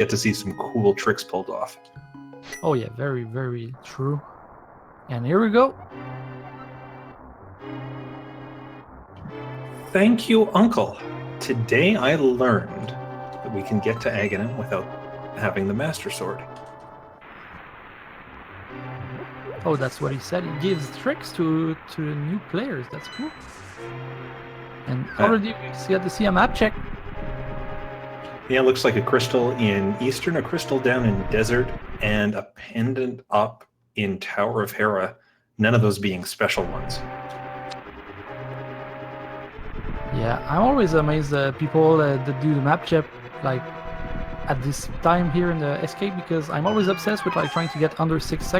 get to see some cool tricks pulled off. Oh yeah, very, very true. And here we go. Thank you, Uncle. Today I learned that we can get to Aghanim without having the Master Sword. Oh, that's what he said. He gives tricks to new players. That's cool. And already we get to see a map check. Yeah, it looks like a crystal in Eastern, a crystal down in Desert, and a pendant up in Tower of Hera. None of those being special ones. Yeah, I'm always amazed at people that do the map check like at this time here in the escape, because I'm always obsessed with like trying to get under 6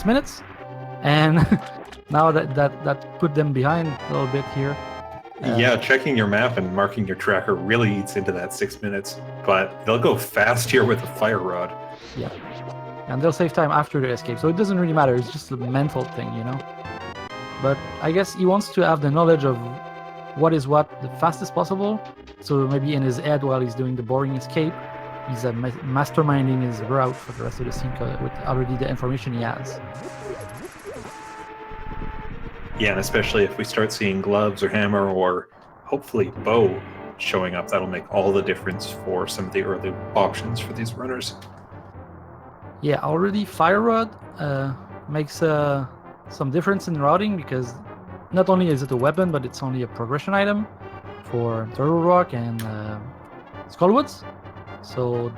minutes, and now that put them behind a little bit here. Yeah, checking your map and marking your tracker really eats into that 6 minutes, but they'll go fast here with a fire rod. Yeah, and they'll save time after the escape, so it doesn't really matter. It's just a mental thing, you know. But I guess he wants to have the knowledge of what is what the fastest possible. So maybe in his head, while he's doing the boring escape, he's masterminding his route for the rest of the scene with already the information he has. Yeah, and especially if we start seeing gloves or hammer or hopefully bow showing up, that'll make all the difference for some of the early options for these runners. Yeah, already Fire Rod makes some difference in routing, because not only is it a weapon, but it's only a progression item for Turtle Rock and Skullwoods. So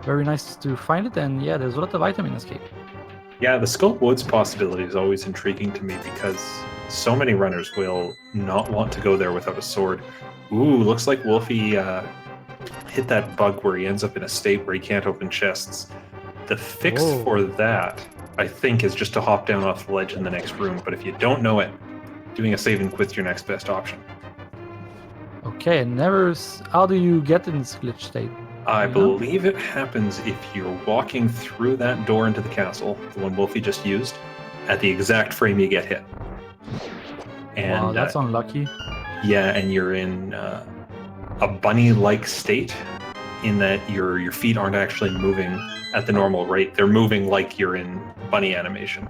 very nice to find it, and yeah, there's a lot of item in Escape. Yeah, the Skullwoods possibility is always intriguing to me, because so many runners will not want to go there without a sword. Ooh, looks like Wulfy hit that bug where he ends up in a state where he can't open chests. The fix for that, I think, is just to hop down off the ledge in the next room, but if you don't know it, doing a save and quit's your next best option. Okay, how do you get in this glitch state? I believe it happens if you're walking through that door into the castle, the one Wulfy just used, at the exact frame you get hit. And, wow, that's unlucky. Yeah, and you're in a bunny-like state, in that your feet aren't actually moving at the normal rate. They're moving like you're in bunny animation.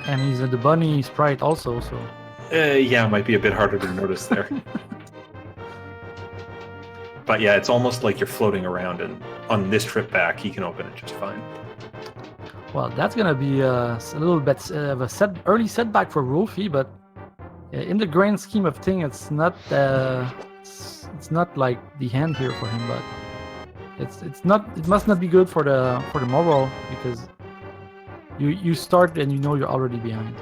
And he's the bunny sprite also, so... Yeah, it might be a bit harder to notice there. But yeah, it's almost like you're floating around, and on this trip back, he can open it just fine. Well, that's gonna be a little bit of a early setback for Wulfy, but in the grand scheme of things, it's not like the end here for him. But it must not be good for the moral, because you start and you know you're already behind.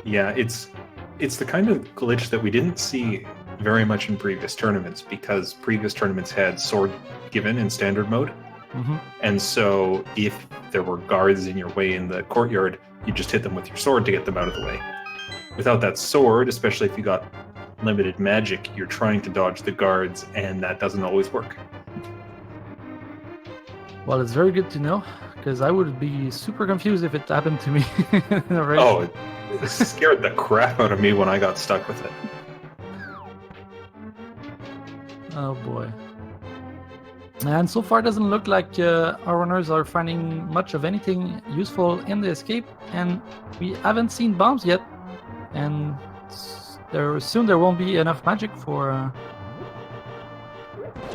Yeah, it's the kind of glitch that we didn't see very much in previous tournaments, because previous tournaments had sword given in standard mode. Mm-hmm. And so if there were guards in your way in the courtyard, you just hit them with your sword to get them out of the way. Without that sword, especially if you got limited magic, you're trying to dodge the guards, and that doesn't always work. Well, it's very good to know, because I would be super confused if it happened to me. Oh, it scared the crap out of me when I got stuck with it. Oh boy. And so far it doesn't look like our runners are finding much of anything useful in the escape, and we haven't seen bombs yet, and soon there won't be enough magic to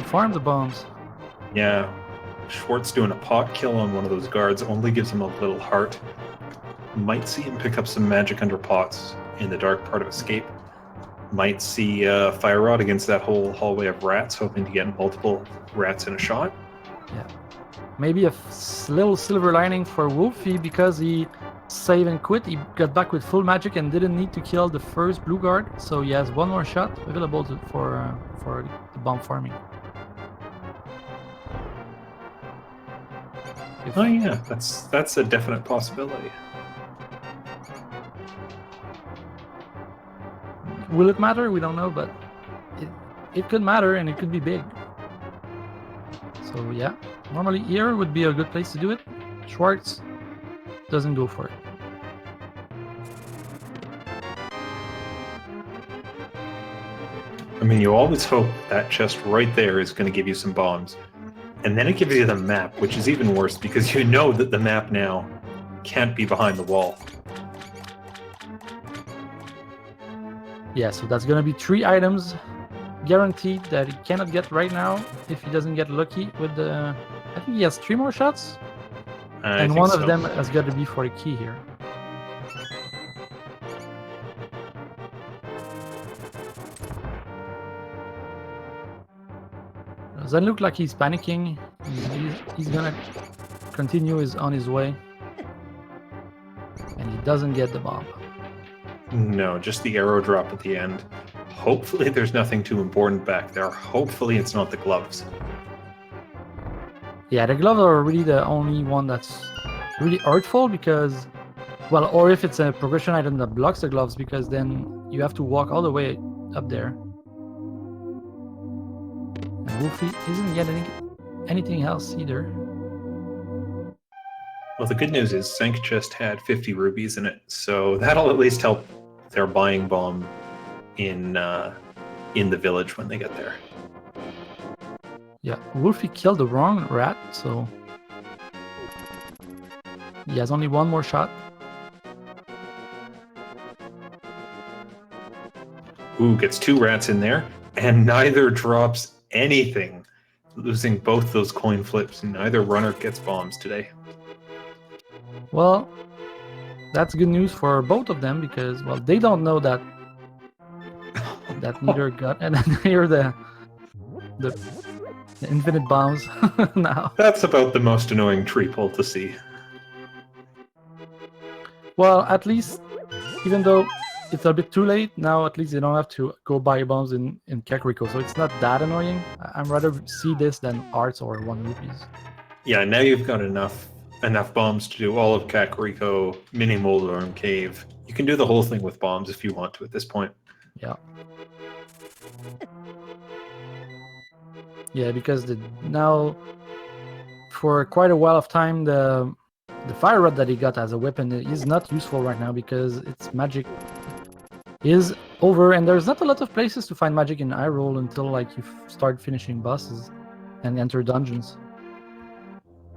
farm the bombs. Yeah, Schwartz doing a pot kill on one of those guards only gives him a little heart. Might see him pick up some magic under pots in the dark part of Escape. Might see Fire Rod against that whole hallway of rats, hoping to get multiple rats in a shot. Yeah. Maybe a little silver lining for Wulfy, because he save and quit. He got back with full magic and didn't need to kill the first blue guard, so he has one more shot available for the bomb farming. Oh yeah, that's a definite possibility. Will it matter? We don't know, but it could matter, and it could be big. So yeah, normally here would be a good place to do it. Schwartz doesn't go for it. I mean, you always hope that chest right there is going to give you some bombs. And then it gives you the map, which is even worse because you know that the map now can't be behind the wall. Yeah, so that's gonna be 3 items guaranteed that he cannot get right now if he doesn't get lucky with the... I think he has 3 more shots, and one of them has got to be for the key here. Doesn't look like he's panicking. He's gonna continue on his way, and he doesn't get the bomb. No, just the arrow drop at the end. Hopefully there's nothing too important back there. Hopefully it's not the gloves. Yeah, the gloves are really the only one that's really hurtful because, well, or if it's a progression item that blocks the gloves, because then you have to walk all the way up there. And Wulfy isn't getting anything else either. Well, the good news is Sank just had 50 rubies in it, so that'll at least help their buying bomb in the village when they get there. Yeah, Wulfy killed the wrong rat, so he has only one more shot. Ooh, gets 2 rats in there, and neither drops anything, losing both those coin flips. Neither runner gets bombs today. Well, that's good news for both of them because, well, they don't know that neither got, and then here the infinite bombs now. That's about the most annoying tree pull to see. Well, at least, even though it's a bit too late, now at least they don't have to go buy bombs in Kakariko, so it's not that annoying. I'd rather see this than arts or 1 rupees. Yeah, now you've got enough bombs to do all of Kakariko, Mini Moldorm Cave. You can do the whole thing with bombs if you want to at this point. Yeah. Yeah, because now, for quite a while of time, the fire rod that he got as a weapon is not useful right now because its magic is over, and there's not a lot of places to find magic in Hyrule until like you start finishing bosses and enter dungeons.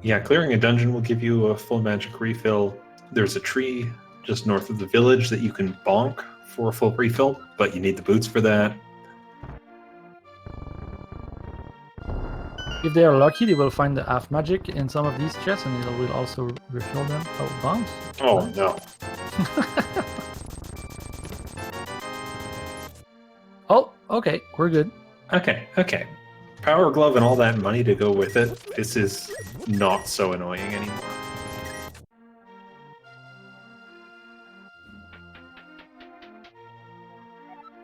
Yeah, clearing a dungeon will give you a full magic refill. There's a tree just north of the village that you can bonk for a full refill, but you need the boots for that. If they are lucky, they will find the half magic in some of these chests, and it will also refill them. Oh, bombs! Oh no. Oh, okay, we're good. Okay. Power glove and all that money to go with it. This is not so annoying anymore.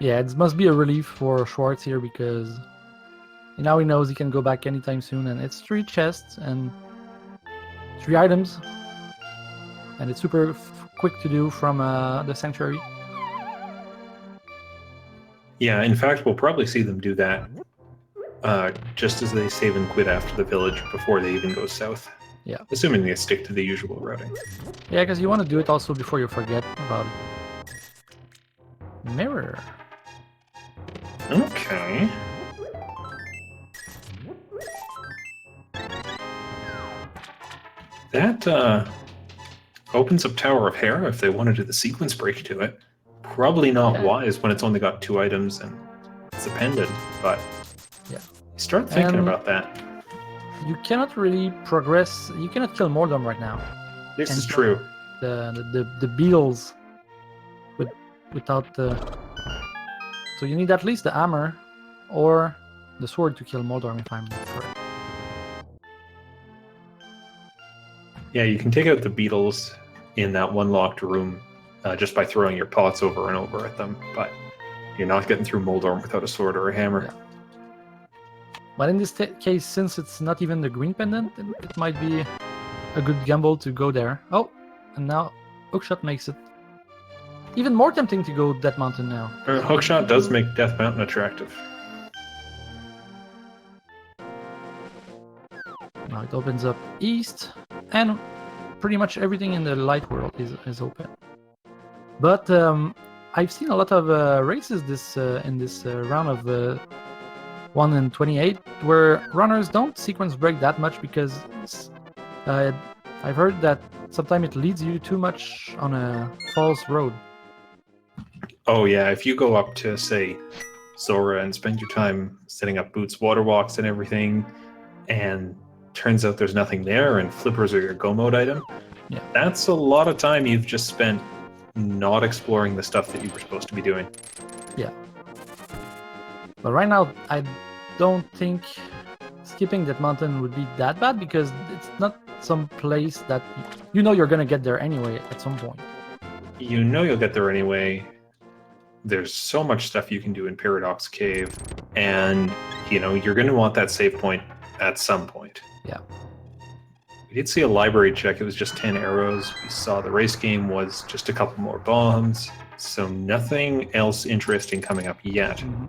Yeah, it must be a relief for Schwarz here because now he knows he can go back anytime soon, and it's 3 chests and 3 items, and it's super quick to do from the sanctuary. Yeah, in fact, we'll probably see them do that just as they save and quit after the village before they even go south. Yeah. Assuming they stick to the usual routing. Yeah, because you want to do it also before you forget about it. Mirror. Okay. That opens up Tower of Hera if they want to do the sequence break to it. Probably not wise when it's only got 2 items and it's a pendant, but yeah, start thinking about that. You cannot really progress. You cannot kill Mordom right now. This is true. The beetles without the. So you need at least the hammer or the sword to kill Mordorm, if I'm correct. Yeah, you can take out the beetles in that one locked room just by throwing your pots over and over at them, but you're not getting through Moldorm without a sword or a hammer. Yeah. But in this case, since it's not even the green pendant, it might be a good gamble to go there. Oh, and now Hookshot makes it even more tempting to go Death Mountain now. Hookshot does make Death Mountain attractive. Now it opens up east, and pretty much everything in the light world is open. But I've seen a lot of races in this round of 1 in 28, where runners don't sequence break that much because I've heard that sometimes it leads you too much on a false road. Oh yeah, if you go up to, say, Zora and spend your time setting up Boots water walks and everything, and turns out there's nothing there and flippers are your go mode item, Yeah. that's a lot of time you've just spent not exploring the stuff that you were supposed to be doing. Yeah. But right now, I don't think skipping that mountain would be that bad because it's not some place that you know you're gonna get there anyway at some point. You know you'll get there anyway. There's so much stuff you can do in Paradox Cave, and you know you're going to want that save point at some point. Yeah. We did see a library check. It was just 10 arrows. We saw the race game was just a couple more bombs. So nothing else interesting coming up yet. Mm-hmm.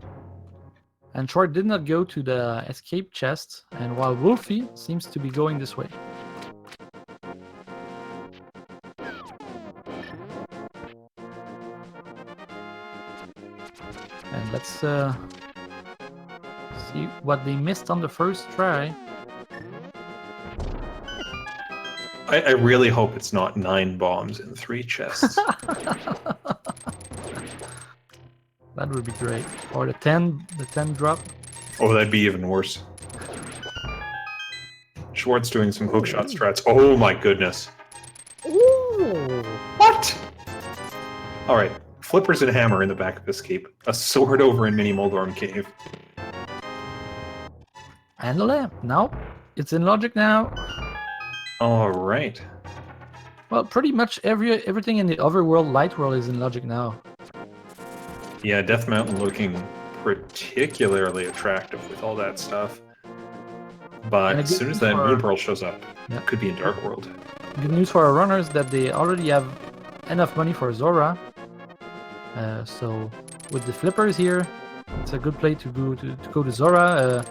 And Short did not go to the escape chest, and while Wulfy seems to be going this way. And let's see what they missed on the first try. I really hope it's not 9 bombs in 3 chests. That would be great. Or the 10 drop. Oh, that'd be even worse. Schwartz doing some hookshot strats. Oh my goodness. Ooh. What? All right. Flippers and hammer in the back of escape. A sword over in Mini Moldorm Cave. And the lamp. Now, it's in logic now. All right. Well, pretty much everything in the overworld, light world is in logic now. Yeah, Death Mountain looking particularly attractive with all that stuff. But as soon as that Moon Pearl shows up, it could be in Dark World. Good news for our runners that they already have enough money for Zora. So with the flippers here, it's a good play to go to Zora.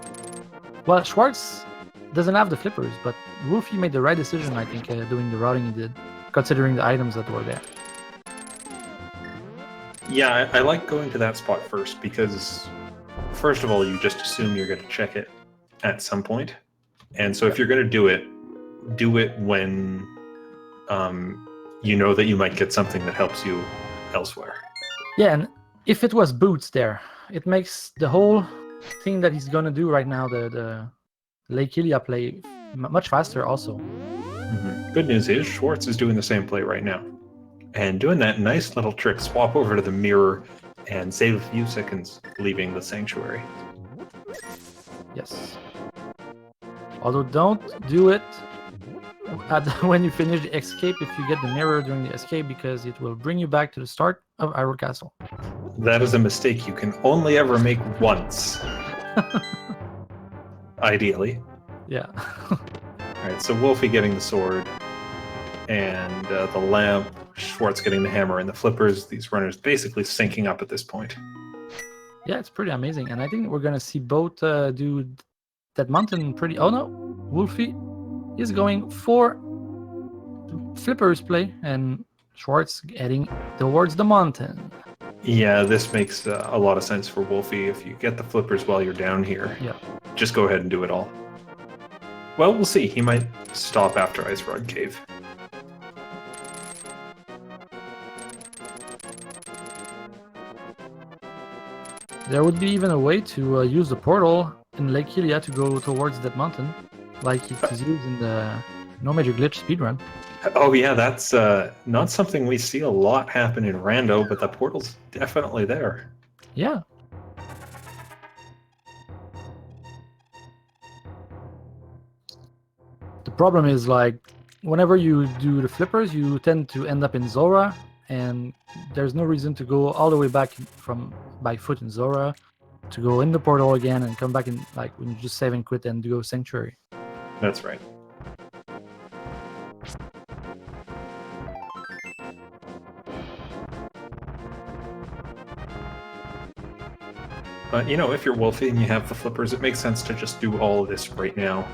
Well, Schwartz doesn't have the flippers, but Wulfy made the right decision, I think, doing the routing he did, considering the items that were there. Yeah, I like going to that spot first because, first of all, you just assume you're going to check it at some point. And so if you're going to do it when you know that you might get something that helps you elsewhere. Yeah, and if it was Boots there, it makes the whole thing that he's going to do right now, the Lake Ilia play, much faster also. Mm-hmm. Good news is Schwartz is doing the same play right now. And doing that nice little trick, swap over to the mirror and save a few seconds leaving the sanctuary. Yes. Although don't do it when you finish the escape if you get the mirror during the escape, because it will bring you back to the start of Hyrule Castle. That is a mistake you can only ever make once. Ideally. Yeah. Alright, so Wulfy getting the sword, and the lamp, Schwartz getting the hammer, and the flippers. These runners basically syncing up at this point. Yeah, it's pretty amazing. And I think we're going to see both do that mountain pretty... Oh no, Wulfy is going for flippers play, and Schwartz heading towards the mountain. Yeah, this makes a lot of sense for Wulfy. If you get the flippers while you're down here, just go ahead and do it all. Well, we'll see. He might stop after Ice Rod Cave. There would be even a way to use the portal in Lake Ilia to go towards that mountain, like it is used in the No Major Glitch speedrun. Oh yeah, that's not something we see a lot happen in Rando, but the portal's definitely there. Yeah. The problem is, like, whenever you do the flippers, you tend to end up in Zora, and there's no reason to go all the way back from by foot in Zora to go in the portal again and come back in, like, when you just save and quit and go Sanctuary. That's right. But, you know, if you're Wulfy and you have the flippers, it makes sense to just do all of this right now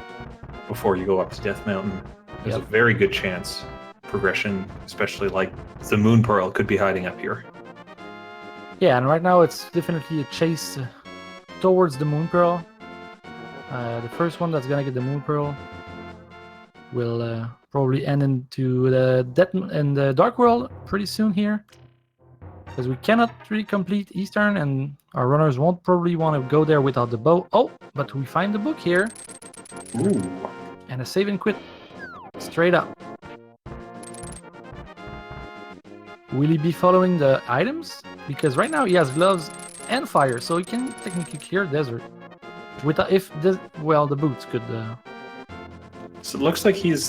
before you go up to Death Mountain. There's a very good chance progression, especially like the Moon Pearl, could be hiding up here. Yeah, and right now it's definitely a chase towards the Moon Pearl. The first one that's gonna get the Moon Pearl will probably end into the Dark World pretty soon here, because we cannot really complete Eastern, and our runners won't probably want to go there without the bow. Oh, but we find the book here. Ooh. And a save and quit. Straight up. Will he be following the items? Because right now he has gloves and fire, so he can technically clear desert. The boots could. So it looks like he's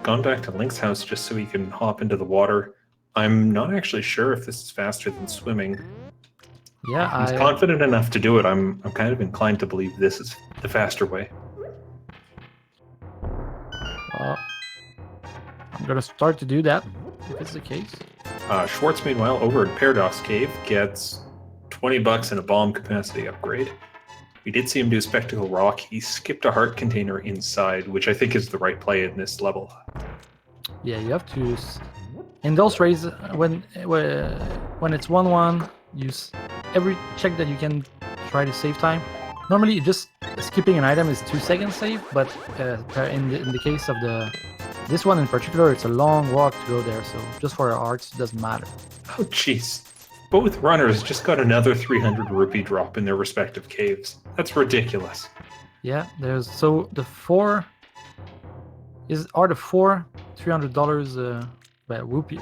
gone back to Link's house just so he can hop into the water. I'm not actually sure if this is faster than swimming. Yeah, He's confident enough to do it. I'm kind of inclined to believe this is the faster way. I'm gonna start to do that if it's the case. Schwartz, meanwhile, over at Paradox Cave, gets $20 and a bomb capacity upgrade. We did see him do Spectacle Rock. He skipped a heart container inside, which I think is the right play in this level. Yeah, you have to. In those raids, when it's 1-1, use every check that you can try to save time. Normally, just skipping an item is 2 seconds save, but in the case of this one in particular, it's a long walk to go there, so just for our arts, it doesn't matter. Oh, jeez. Both runners just got another 300 rupee drop in their respective caves. That's ridiculous. Yeah, so the four are the four $300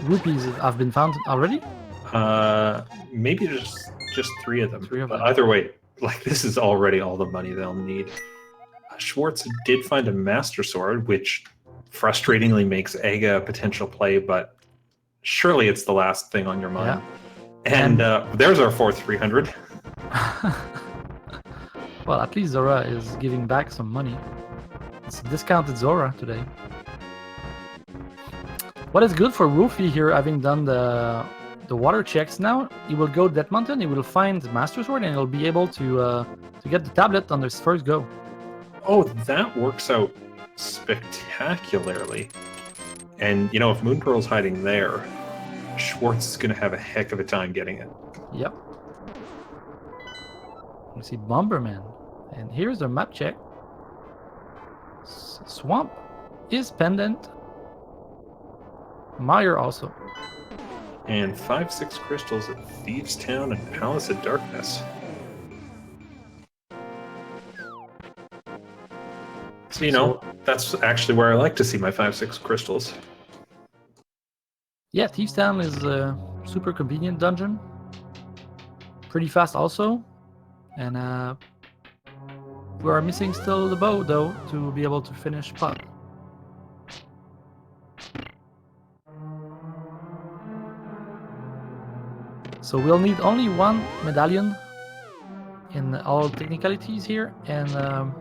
rupees have been found already? Maybe just 3 of them. 3 of but them. Either way, like, this is already all the money they'll need. Schwartz did find a Master Sword, which frustratingly makes Ega a potential play, but surely it's the last thing on your mind. Yeah. And there's our fourth 300. Well, at least Zora is giving back some money. It's discounted Zora today. What is good for Wulfy here, having done the water checks now, he will go Death Mountain, he will find the Master Sword, and he'll be able to get the tablet on his first go. Oh, that works out spectacularly. And, you know, if Moon Pearl's hiding there, Schwartz is going to have a heck of a time getting it. Yep. We see Bomberman. And here's the map check. Swamp is pendant. Mire also. And 5-6 crystals at Thieves Town and Palace of Darkness. So, you know, that's actually where I like to see my 5-6 crystals. Yeah, Thieves Town is a super convenient dungeon. Pretty fast also. And we are missing still the bow, though, to be able to finish Puck. So we'll need only 1 medallion in all technicalities here, and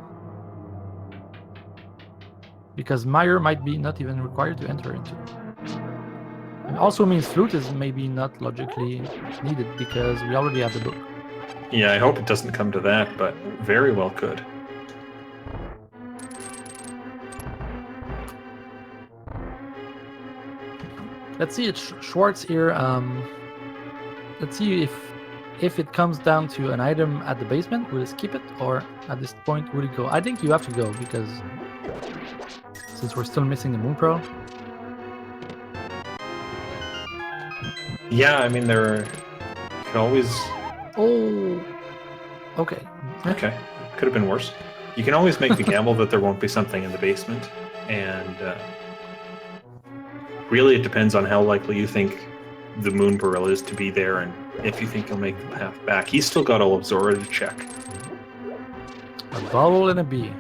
because Mire might be not even required to enter into. It also means flute is maybe not logically needed because we already have the book. Yeah, I hope it doesn't come to that, but very well could. Let's see, it's Schwartz here. Let's see if it comes down to an item at the basement, will it skip it, or at this point will it go? I think you have to go, because since we're still missing the Moon Pearl. Yeah, I mean, there could always... Oh, okay. Okay, could have been worse. You can always make the gamble that there won't be something in the basement, and really it depends on how likely you think the Moon Pearl is to be there, and if you think he'll make the path back. He's still got all of Zora to check. A bubble and a bee.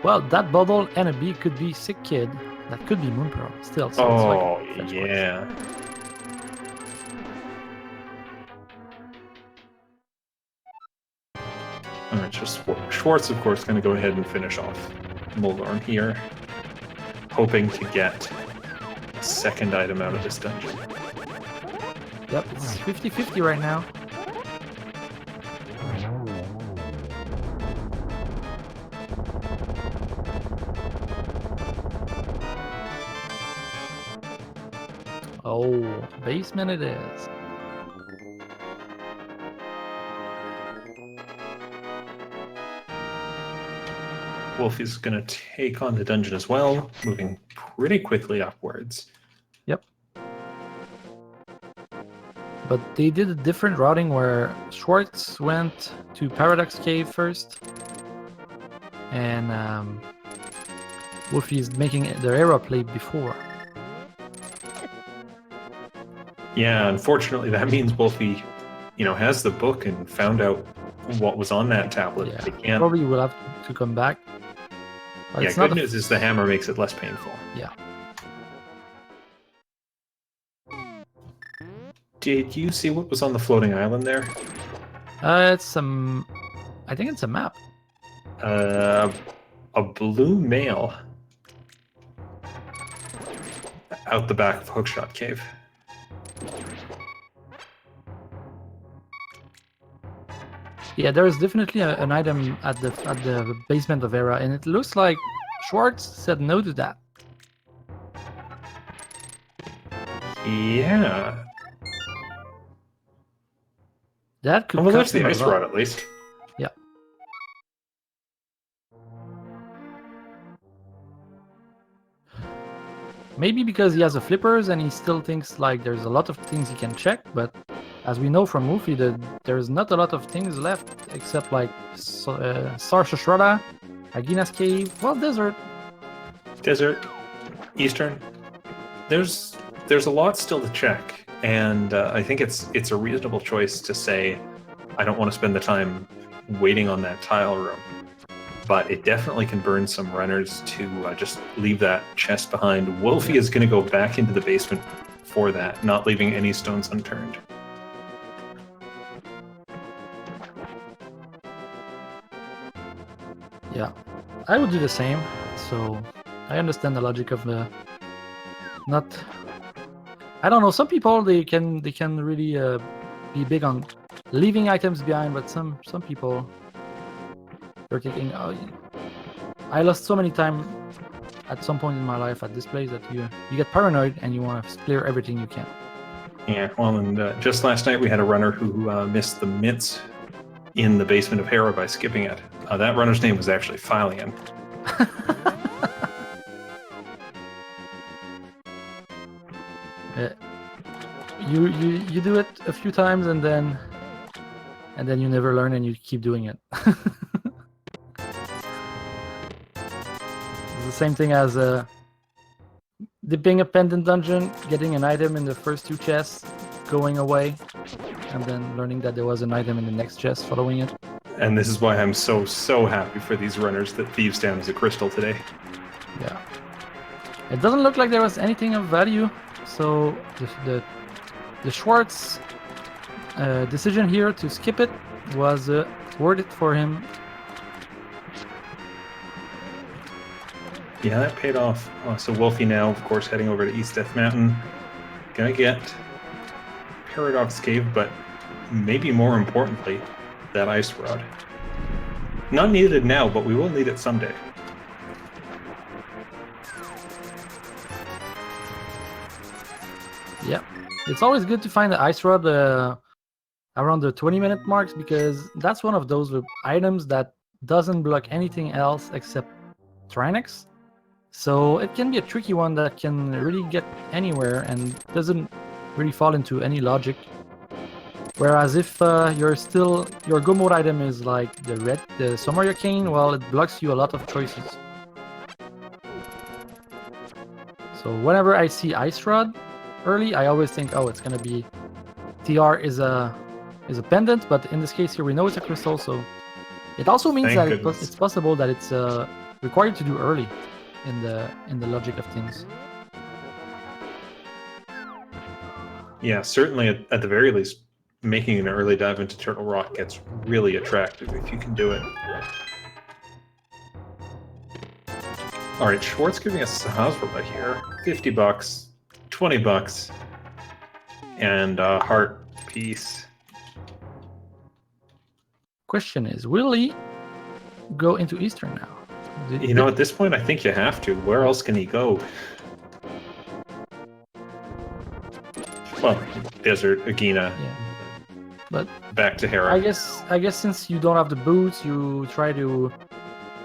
Well, that bubble and a bee could be Sick Kid. That could be Moon Pearl. Still. So Oh, it's like yeah. Alright, just Schwartz, of course, going to go ahead and finish off Moldorn here, hoping to get a second item out of this dungeon. Yep, it's 50-50 right now. Oh, basement it is. Wulfy's going to take on the dungeon as well, moving pretty quickly upwards. Yep. But they did a different routing where Schwartz went to Paradox Cave first, and Wulfy is making their era play before. Yeah, unfortunately, that means Wulfy, has the book and found out what was on that tablet. Yeah, They can't. probably will have to come back. But Yeah, it's not good news is the hammer makes it less painful. Yeah. Did you see what was on the floating island there? It's some. I think it's a map. A blue male out the back of Hookshot Cave. Yeah, there is definitely an item at the basement of Era, and it looks like Schwartz said no to that. Yeah. That could. Well, there's cost the him a ice lot. rod at least. Yeah. Maybe because he has a flippers and he still thinks like there's a lot of things he can check, but as we know from Wulfy, there's not a lot of things left except like Sarsha Shroda, Agina's Cave, well, Desert. Desert, Eastern. There's a lot still to check, and I think it's a reasonable choice to say I don't want to spend the time waiting on that tile room. But it definitely can burn some runners to just leave that chest behind. Wulfy is going to go back into the basement for that, not leaving any stones unturned. Yeah, I would do the same. So I understand the logic of the not. I don't know. Some people they can really be big on leaving items behind, but some people they're thinking, oh, I lost so many time at some point in my life at this place that you get paranoid and you want to clear everything you can. Yeah, well, and just last night we had a runner who missed the mitts in the basement of Hera by skipping it. That runner's name was actually Philion. You do it a few times and then you never learn and you keep doing it. It's the same thing as dipping a pendant dungeon, getting an item in the first two chests, going away, and then learning that there was an item in the next chest following it. And this is why I'm so happy for these runners that Thieves Down is a crystal today. Yeah. It doesn't look like there was anything of value, so the Schwartz decision here to skip it was worth it for him. Yeah, that paid off. So Wulfy now, of course, heading over to East Death Mountain. Gonna get Paradox Cave, but maybe more importantly, that ice rod. Not needed now, but we will need it someday. Yeah, it's always good to find the ice rod around the 20-minute marks because that's one of those items that doesn't block anything else except Trinex. So it can be a tricky one that can really get anywhere and doesn't really fall into any logic. Whereas if your go mode item is like the Somaria Cane, well, it blocks you a lot of choices. So whenever I see Ice Rod early, I always think, oh, it's gonna be TR is a pendant, but in this case here we know it's a crystal, so it also means that it's possible that it's required to do early in the logic of things. Yeah, certainly at the very least, making an early dive into Turtle Rock gets really attractive if you can do it. All right, Schwartz giving us Sahasrah here. $50, $20, and a heart piece. Question is, will he go into Eastern now? You know, at this point, I think you have to. Where else can he go? Well, Desert, Agina. Yeah. But back to Hera. I guess since you don't have the boots, you try to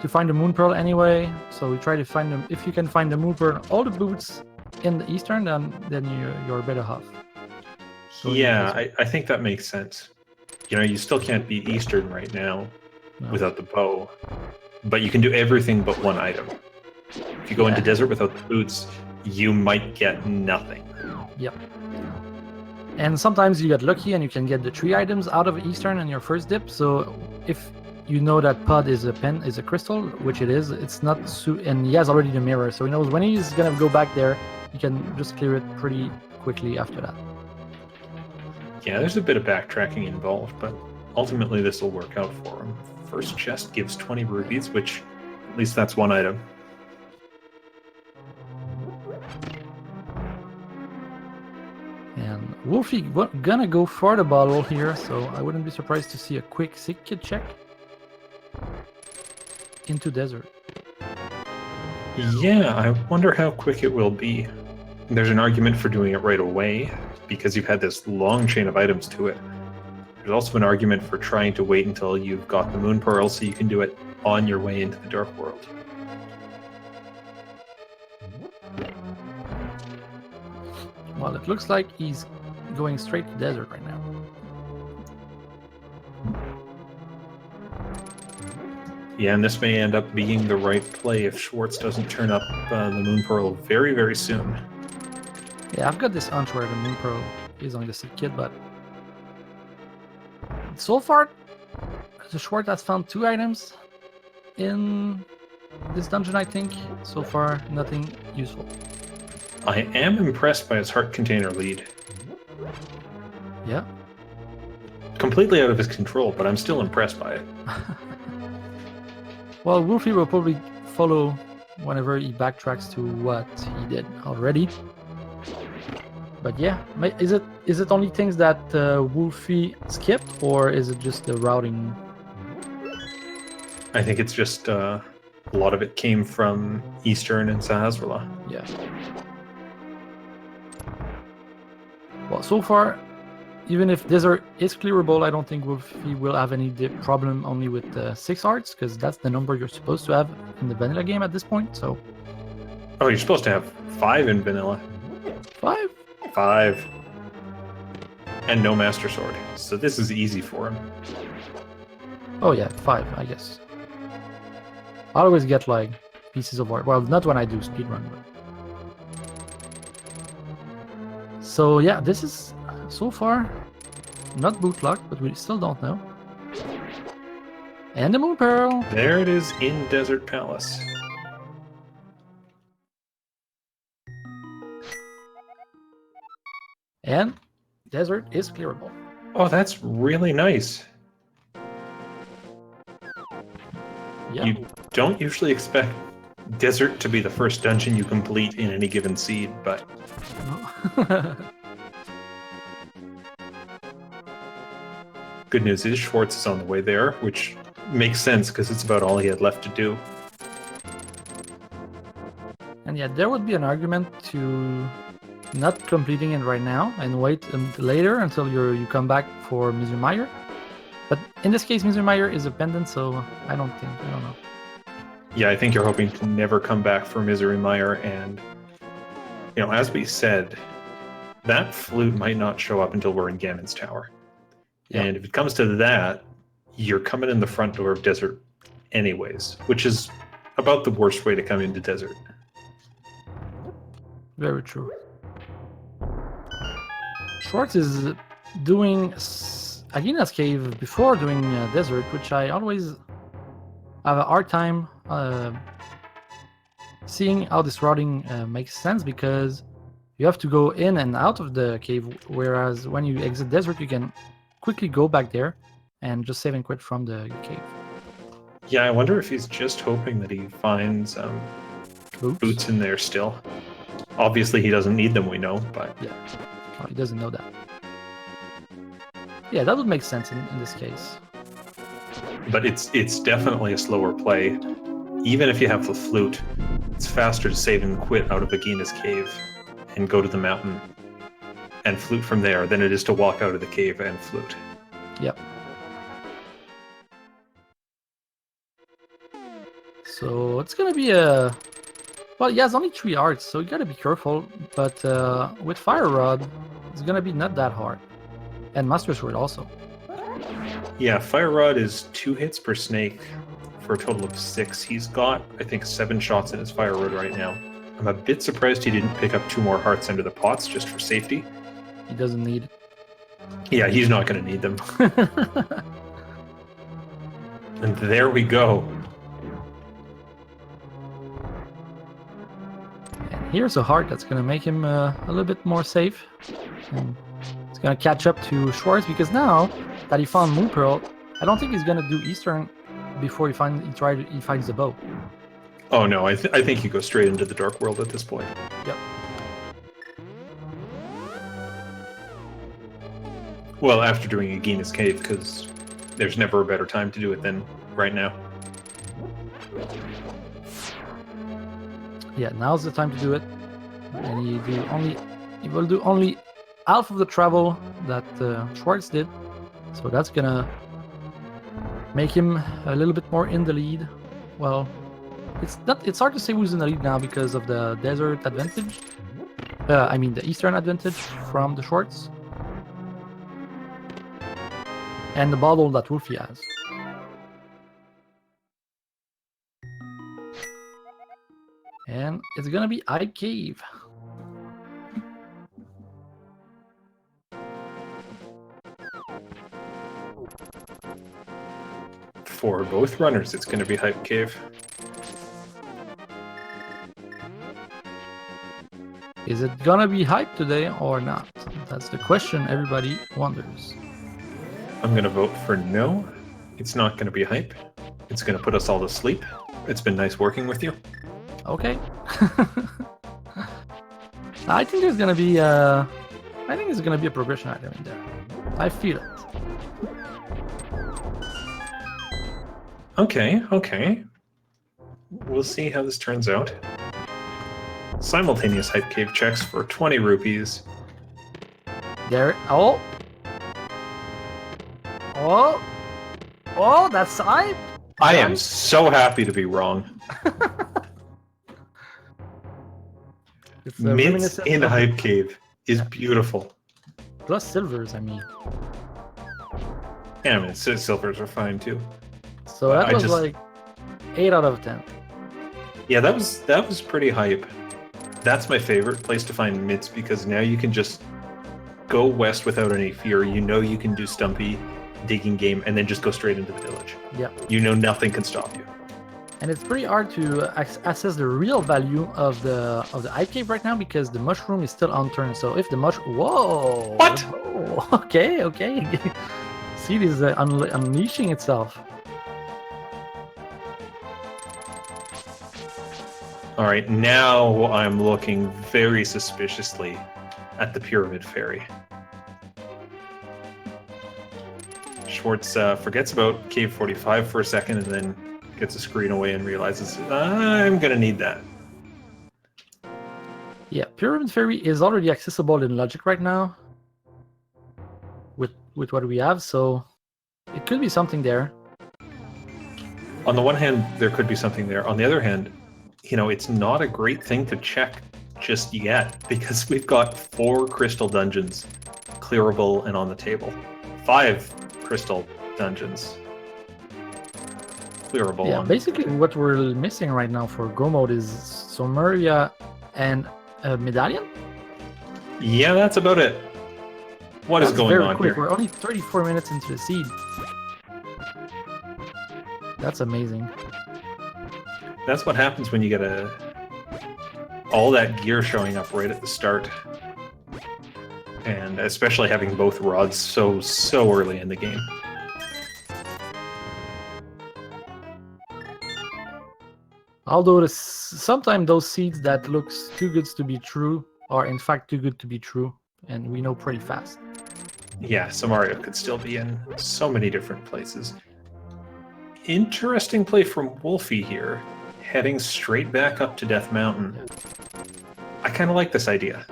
to find the moon pearl anyway. So we try to find them. If you can find the moon pearl, all the boots in the eastern, then you're better off. So yeah, I think that makes sense. You know, you still can't beat Eastern right now without the bow, but you can do everything but one item. If you go into desert without the boots, you might get nothing. Yep. And sometimes you get lucky and you can get the 3 items out of Eastern in your first dip. So if you know that Pod is a crystal, which it is, it's not and he has already the mirror, so he knows when he's gonna go back there, he can just clear it pretty quickly after that. Yeah, there's a bit of backtracking involved, but ultimately this will work out for him. First chest gives 20 rubies, which at least that's one item. And Wulfy gonna go for the bottle here, so I wouldn't be surprised to see a quick sick kid check into desert. Yeah, I wonder how quick it will be. There's an argument for doing it right away, because you've had this long chain of items to it. There's also an argument for trying to wait until you've got the moon pearl so you can do it on your way into the dark world. Well, it looks like he's going straight to desert right now. Yeah, and this may end up being the right play if Schwartz doesn't turn up the moon pearl very, very soon. Yeah, I've got this hunch where the moon pearl is on the sick kid, but so far, the Schwartz has found 2 items in this dungeon, I think. So far, nothing useful. I am impressed by his heart container lead. Yeah. Completely out of his control, but I'm still impressed by it. Well, Wulfy will probably follow whenever he backtracks to what he did already. But yeah, is it only things that Wulfy skipped, or is it just the routing? I think it's just a lot of it came from Eastern and Sahasrahla. Yeah. Well, so far, even if desert is clearable, I don't think Wulfy will have any problem only with 6 hearts, because that's the number you're supposed to have in the vanilla game at this point. So. Oh, you're supposed to have 5 in vanilla. 5? 5. And no Master Sword. So this is easy for him. Oh yeah, 5, I guess. I always get like pieces of art. Well, not when I do speedrun, but. So yeah, this is so far not boot luck, but we still don't know. And the moon pearl. There it is in Desert Palace. And desert is clearable. Oh, that's really nice. Yeah. You don't usually expect desert to be the first dungeon you complete in any given seed, but No. good news is Schwartz is on the way there, which makes sense because it's about all he had left to do. And yeah, there would be an argument to not completing it right now and wait until later until you come back for Mizumire. But in this case, Mizumire is a pendant, so I don't know. Yeah, I think you're hoping to never come back for Misery Mire, and as we said, that flute might not show up until we're in Ganon's Tower. Yeah. And if it comes to that, you're coming in the front door of Desert anyways, which is about the worst way to come into Desert. Very true. Schwartz is doing Agina's Cave before doing Desert, which I always have a hard time seeing how this routing makes sense, because you have to go in and out of the cave, whereas when you exit Desert, you can quickly go back there and just save and quit from the cave. Yeah, I wonder if he's just hoping that he finds boots in there still. Obviously, he doesn't need them, we know, but... Yeah, well, he doesn't know that. Yeah, that would make sense in this case. But it's definitely a slower play. Even if you have the flute, it's faster to save and quit out of Agina's Cave and go to the mountain and flute from there than it is to walk out of the cave and flute. Yep. So it's gonna be a... Well, he has only 3 hearts, so you gotta be careful. But with Fire Rod, it's gonna be not that hard. And Master Sword also. Yeah, Fire Rod is 2 hits per snake for a total of 6. He's got, I think, 7 shots in his Fire Rod right now. I'm a bit surprised he didn't pick up 2 more hearts under the pots just for safety. He doesn't need it. Yeah, he's not going to need them. And there we go. And here's a heart that's gonna make him a little bit more safe. And it's gonna catch up to Schwarz because now that he found Moon Pearl, I don't think he's gonna do Eastern before he finds the bow. Oh no, I think he goes straight into the Dark World at this point. Yep. Well, after doing Agina's Cave, because there's never a better time to do it than right now. Yeah, now's the time to do it. And he will do only half of the travel that Schwarz did. So that's gonna make him a little bit more in the lead. Well, it's hard to say who's in the lead now because of the desert advantage. I mean the eastern advantage from the Schwarz. And the bottle that Wulfy has. And it's gonna be Eye Cave. For both runners, it's going to be Hype Cave. Is it gonna be hype today or not? That's the question everybody wonders. I'm going to vote for no. It's not going to be hype. It's going to put us all to sleep. It's been nice working with you. Okay. I think there's gonna be a progression item in there. I feel it. Okay. We'll see how this turns out. Simultaneous Hype Cave checks for 20 rupees. There. Oh, that's hype. I am so happy to be wrong. It's Mints reminiscent in of- Hype Cave is beautiful. Plus silvers, I mean. Yeah, I mean, silvers are fine too. So that I was just- like 8 out of 10. Yeah, that was pretty hype. That's my favorite place to find mints because now you can just go west without any fear. You know you can do Stumpy, digging game, and then just go straight into the village. Yeah. You know nothing can stop you. And it's pretty hard to assess the real value of the Eye Cave right now because the mushroom is still unturned. So if the whoa! What? Whoa, okay. Seed is unleashing itself. All right, now I'm looking very suspiciously at the Pyramid Fairy. Schwarz forgets about Cave 45 for a second and then gets a screen away and realizes, I'm going to need that. Yeah, Pyramid Fairy is already accessible in Logic right now with what we have, so it could be something there. On the one hand, there could be something there. On the other hand, it's not a great thing to check just yet because we've got 4 crystal dungeons clearable and on the table. 5 crystal dungeons clearable. Yeah, basically what we're missing right now for Go Mode is Someria and a Medallion. Yeah, that's about it. What is going on quick. here? We're only 34 minutes into the seed. That's amazing. That's what happens when you get all that gear showing up right at the start. And especially having both rods so early in the game. Although sometimes those seeds that looks too good to be true are in fact too good to be true, and we know pretty fast. Yeah, Samaria could still be in so many different places. Interesting play from Wulfy here, heading straight back up to Death Mountain. I kind of like this idea.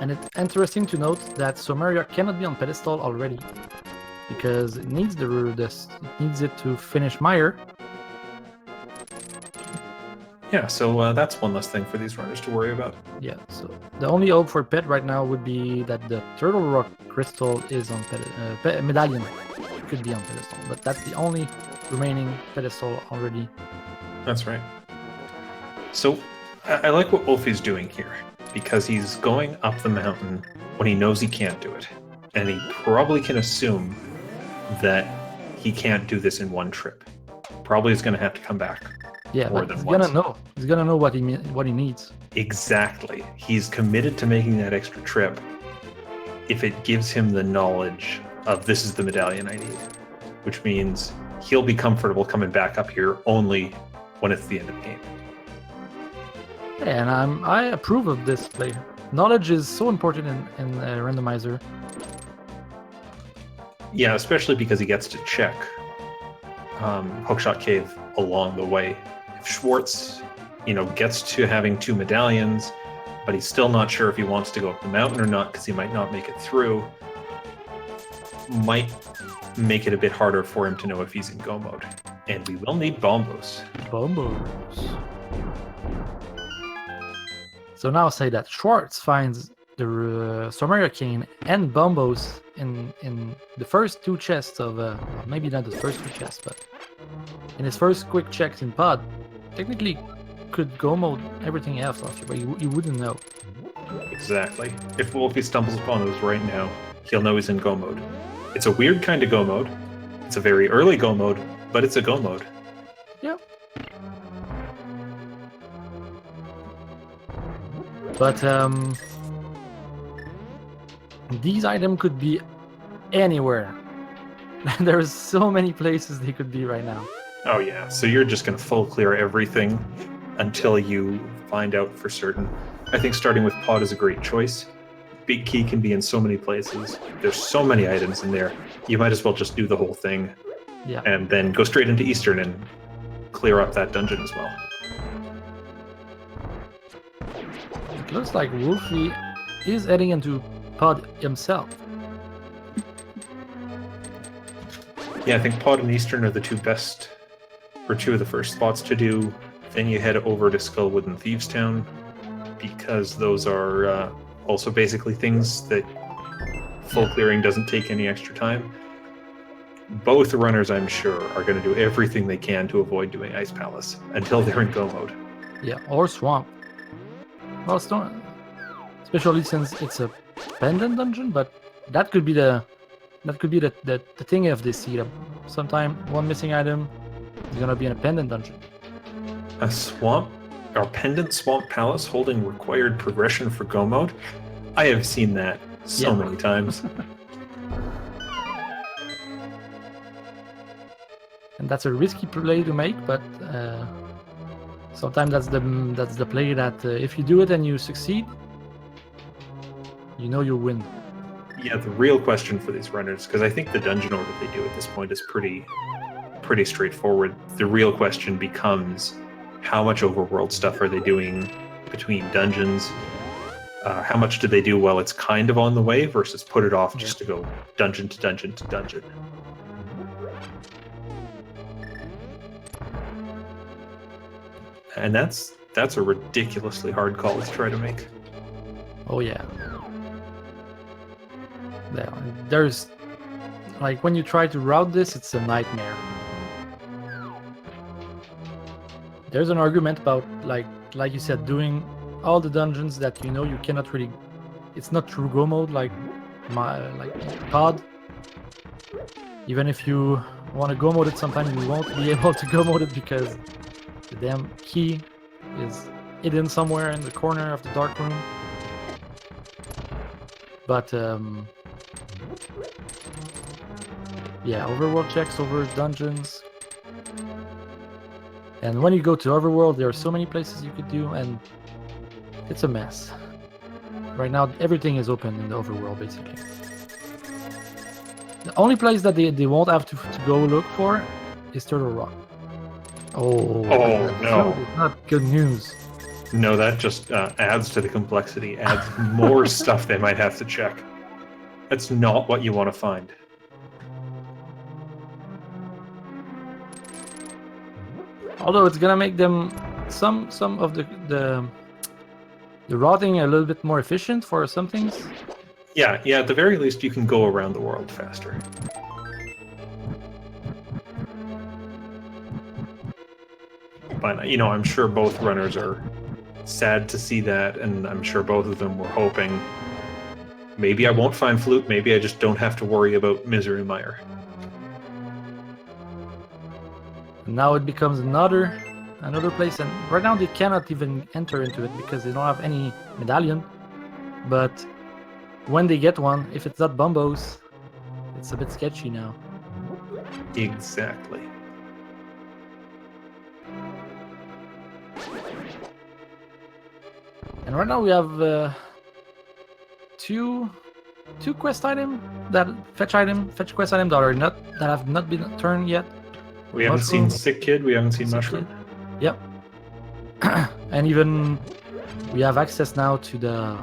And it's interesting to note that Someria cannot be on pedestal already because it needs it needs it to finish Mire. Yeah, so that's one less thing for these runners to worry about. Yeah, so the only hope for Pet right now would be that the Turtle Rock crystal is on medallion. It could be on pedestal, but that's the only remaining pedestal already. That's right. So I like what Wulfy's doing here, because he's going up the mountain when he knows he can't do it. And he probably can assume that he can't do this in one trip. Probably is going to have to come back. Yeah, more but than he's once. gonna know. He's gonna know what he needs. Exactly. He's committed to making that extra trip if it gives him the knowledge of this is the medallion I need, which means he'll be comfortable coming back up here only when it's the end of the game. Yeah, and I approve of this play. Knowledge is so important in Randomizer. Yeah, especially because he gets to check Hookshot Cave along the way. If Schwartz, gets to having 2 medallions, but he's still not sure if he wants to go up the mountain or not because he might not make it through, might make it a bit harder for him to know if he's in go mode. And we will need bombos. Bombos. So now say that Schwartz finds the Somaria Cane and bombos in the first 2 chests of maybe not the first 2 chests, but in his first quick checks in pod, technically could go mode everything else after, but you wouldn't know. Exactly. If Wulfy stumbles upon those right now, he'll know he's in go mode. It's a weird kind of go mode. It's a very early go mode, but it's a go mode. Yeah. But these items could be anywhere. There's so many places they could be right now. Oh yeah, so you're just going to full clear everything until you find out for certain. I think starting with pod is a great choice. Big Key can be in so many places. There's so many items in there. You might as well just do the whole thing. Yeah. And then go straight into Eastern and clear up that dungeon as well. It looks like Wulfy is heading into pod himself. Yeah, I think pod and Eastern are the 2 best, or 2 of the first spots to do. Then you head over to Skullwood and Thievestown, because those are also basically things that full clearing doesn't take any extra time. Both runners, I'm sure, are going to do everything they can to avoid doing Ice Palace until they're in go mode. Yeah, or Swamp. Well, Stone, especially since it's a pendant dungeon, but that could be the thing of this setup. Sometime one missing item is gonna be in a pendant dungeon. A swamp, or pendant swamp palace holding required progression for go mode. I have seen that so many times. And that's a risky play to make, but sometimes that's the play that if you do it and you succeed, you'll win. Yeah, the real question for these runners, because I think the dungeon order they do at this point is pretty straightforward. The real question becomes, how much overworld stuff are they doing between dungeons? How much do they do while it's kind of on the way versus put it off just to go dungeon to dungeon to dungeon? And that's a ridiculously hard call to try to make. Oh yeah. There's like when you try to route this, it's a nightmare. There's an argument about like you said, doing all the dungeons that you cannot really. It's not true go mode like pod. Even if you want to go mode it, sometimes you won't be able to go mode it because the damn key is hidden somewhere in the corner of the dark room. But yeah, overworld checks over dungeons. And when you go to overworld, there are so many places you could do, and it's a mess. Right now, everything is open in the overworld, basically. The only place that they won't have to go look for is Turtle Rock. Oh no. It's not good news. No, that just adds to the complexity, adds more stuff they might have to check. That's not what you want to find. Although it's gonna make them some of the routing a little bit more efficient for some things. Yeah, at the very least, you can go around the world faster. But, you know, I'm sure both runners are sad to see that, and I'm sure both of them were hoping, maybe I won't find Flute, maybe I just don't have to worry about Misery Mire. Now it becomes another place, and right now they cannot even enter into it because they don't have any medallion. But when they get one, if it's not Bumbos, it's a bit sketchy now. Exactly. And right now we have two quest fetch quest item that have not been turned yet. We haven't seen Sick Kid, we haven't seen Mushroom. Yep. And even we have access now to the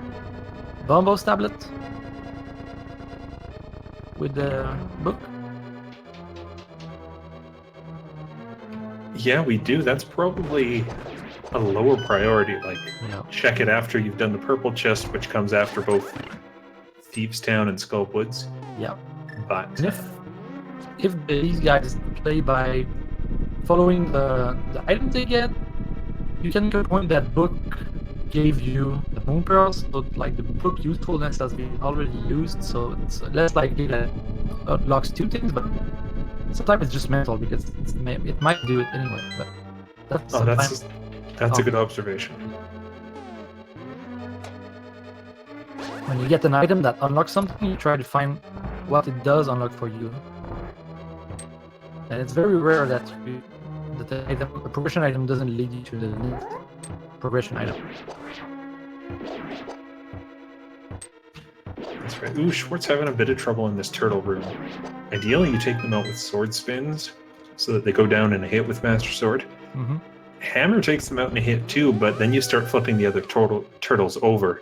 Bumbos tablet with the book. Yeah, we do. That's probably a lower priority. Like, check it after you've done the purple chest, which comes after both Thieves Town and Skull Woods. Yep. But if these guys play by following the item they get, you can get point that book gave you the moon pearls, so like the book usefulness has been already used, so it's less likely that it unlocks two things, but sometimes it's just mental because it might do it anyway. But that's a good observation. When you get an item that unlocks something, you try to find what it does unlock for you. And it's very rare that the progression item doesn't lead you to the next progression item. That's right. Ooh, Schwartz having a bit of trouble in this turtle room. Ideally, you take them out with sword spins so that they go down in a hit with Master Sword. Mm-hmm. Hammer takes them out in a hit too, but then you start flipping the other turtles over.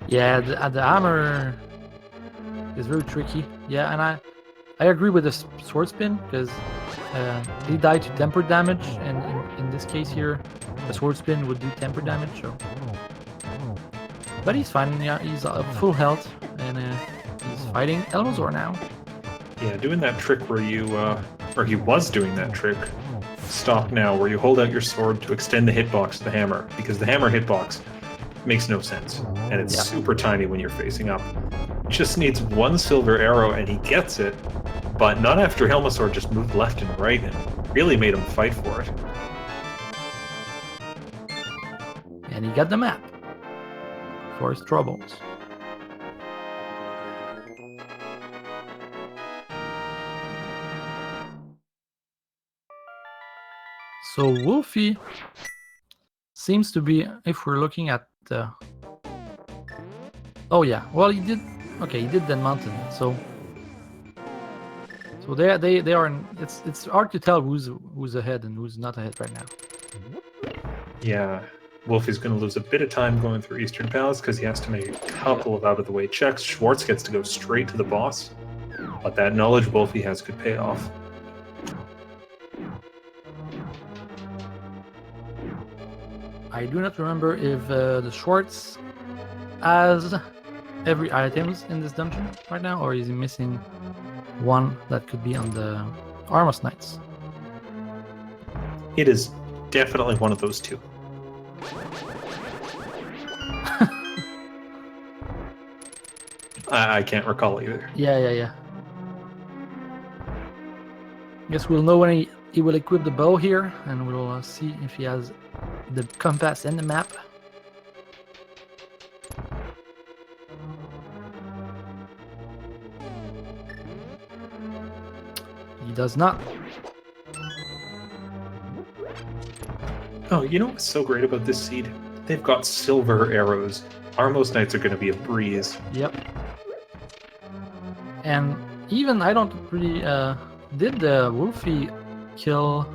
Yeah, the hammer is very tricky. Yeah, and I agree with the sword spin because he died to temper damage, and in this case here, the sword spin would do temper damage. So, but he's fine. Yeah, he's full health, and he's fighting Elmazor now. Yeah, doing that trick where you, or he was doing that trick. Stop now, where you hold out your sword to extend the hitbox to the hammer, because the hammer hitbox makes no sense, and it's super tiny when you're facing up. Just needs one silver arrow and he gets it, but not after Helmasaur just moved left and right and really made him fight for it. And he got the map for his troubles. So Wulfy seems to be, if we're looking at the... Oh yeah, well he did Den Mountain, so they are in, it's hard to tell who's ahead and who's not ahead right now. Yeah, Wulfy's going to lose a bit of time going through Eastern Palace because he has to make a couple of out-of-the-way checks. Schwartz gets to go straight to the boss, but that knowledge Wulfy has could pay off. I do not remember if the Schwartz has every items in this dungeon right now, or is he missing one that could be on the Armos Knights? It is definitely one of those two. I can't recall either. Yeah. Guess we'll know when he will equip the bow here, and we'll see if he has the compass and the map. He does not. Oh, you know what's so great about this seed? They've got silver arrows. Armos Knights are going to be a breeze. Yep. And even I don't really... did the Wulfy kill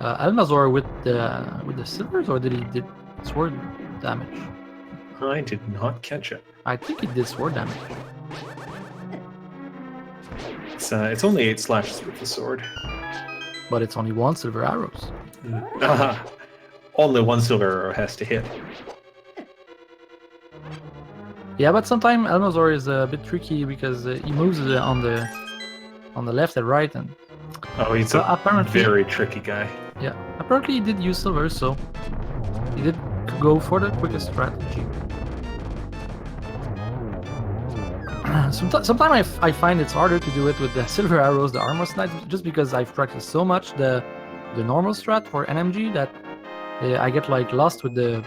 Almazor with the silvers, or did he did sword damage? I did not catch it. I think he did sword damage. It's only 8 slashes with the sword. But it's only 1 silver arrows. Only 1 silver arrow has to hit. Yeah, but sometimes Elmazor is a bit tricky because he moves on the left and right, and Oh, he's so a apparently, very tricky guy. yeah, apparently he did use silver, so he did go for the quickest strategy. Sometimes I find it's harder to do it with the silver arrows, the armor snipe, just because I've practiced so much the normal strat for NMG that I get like lost with the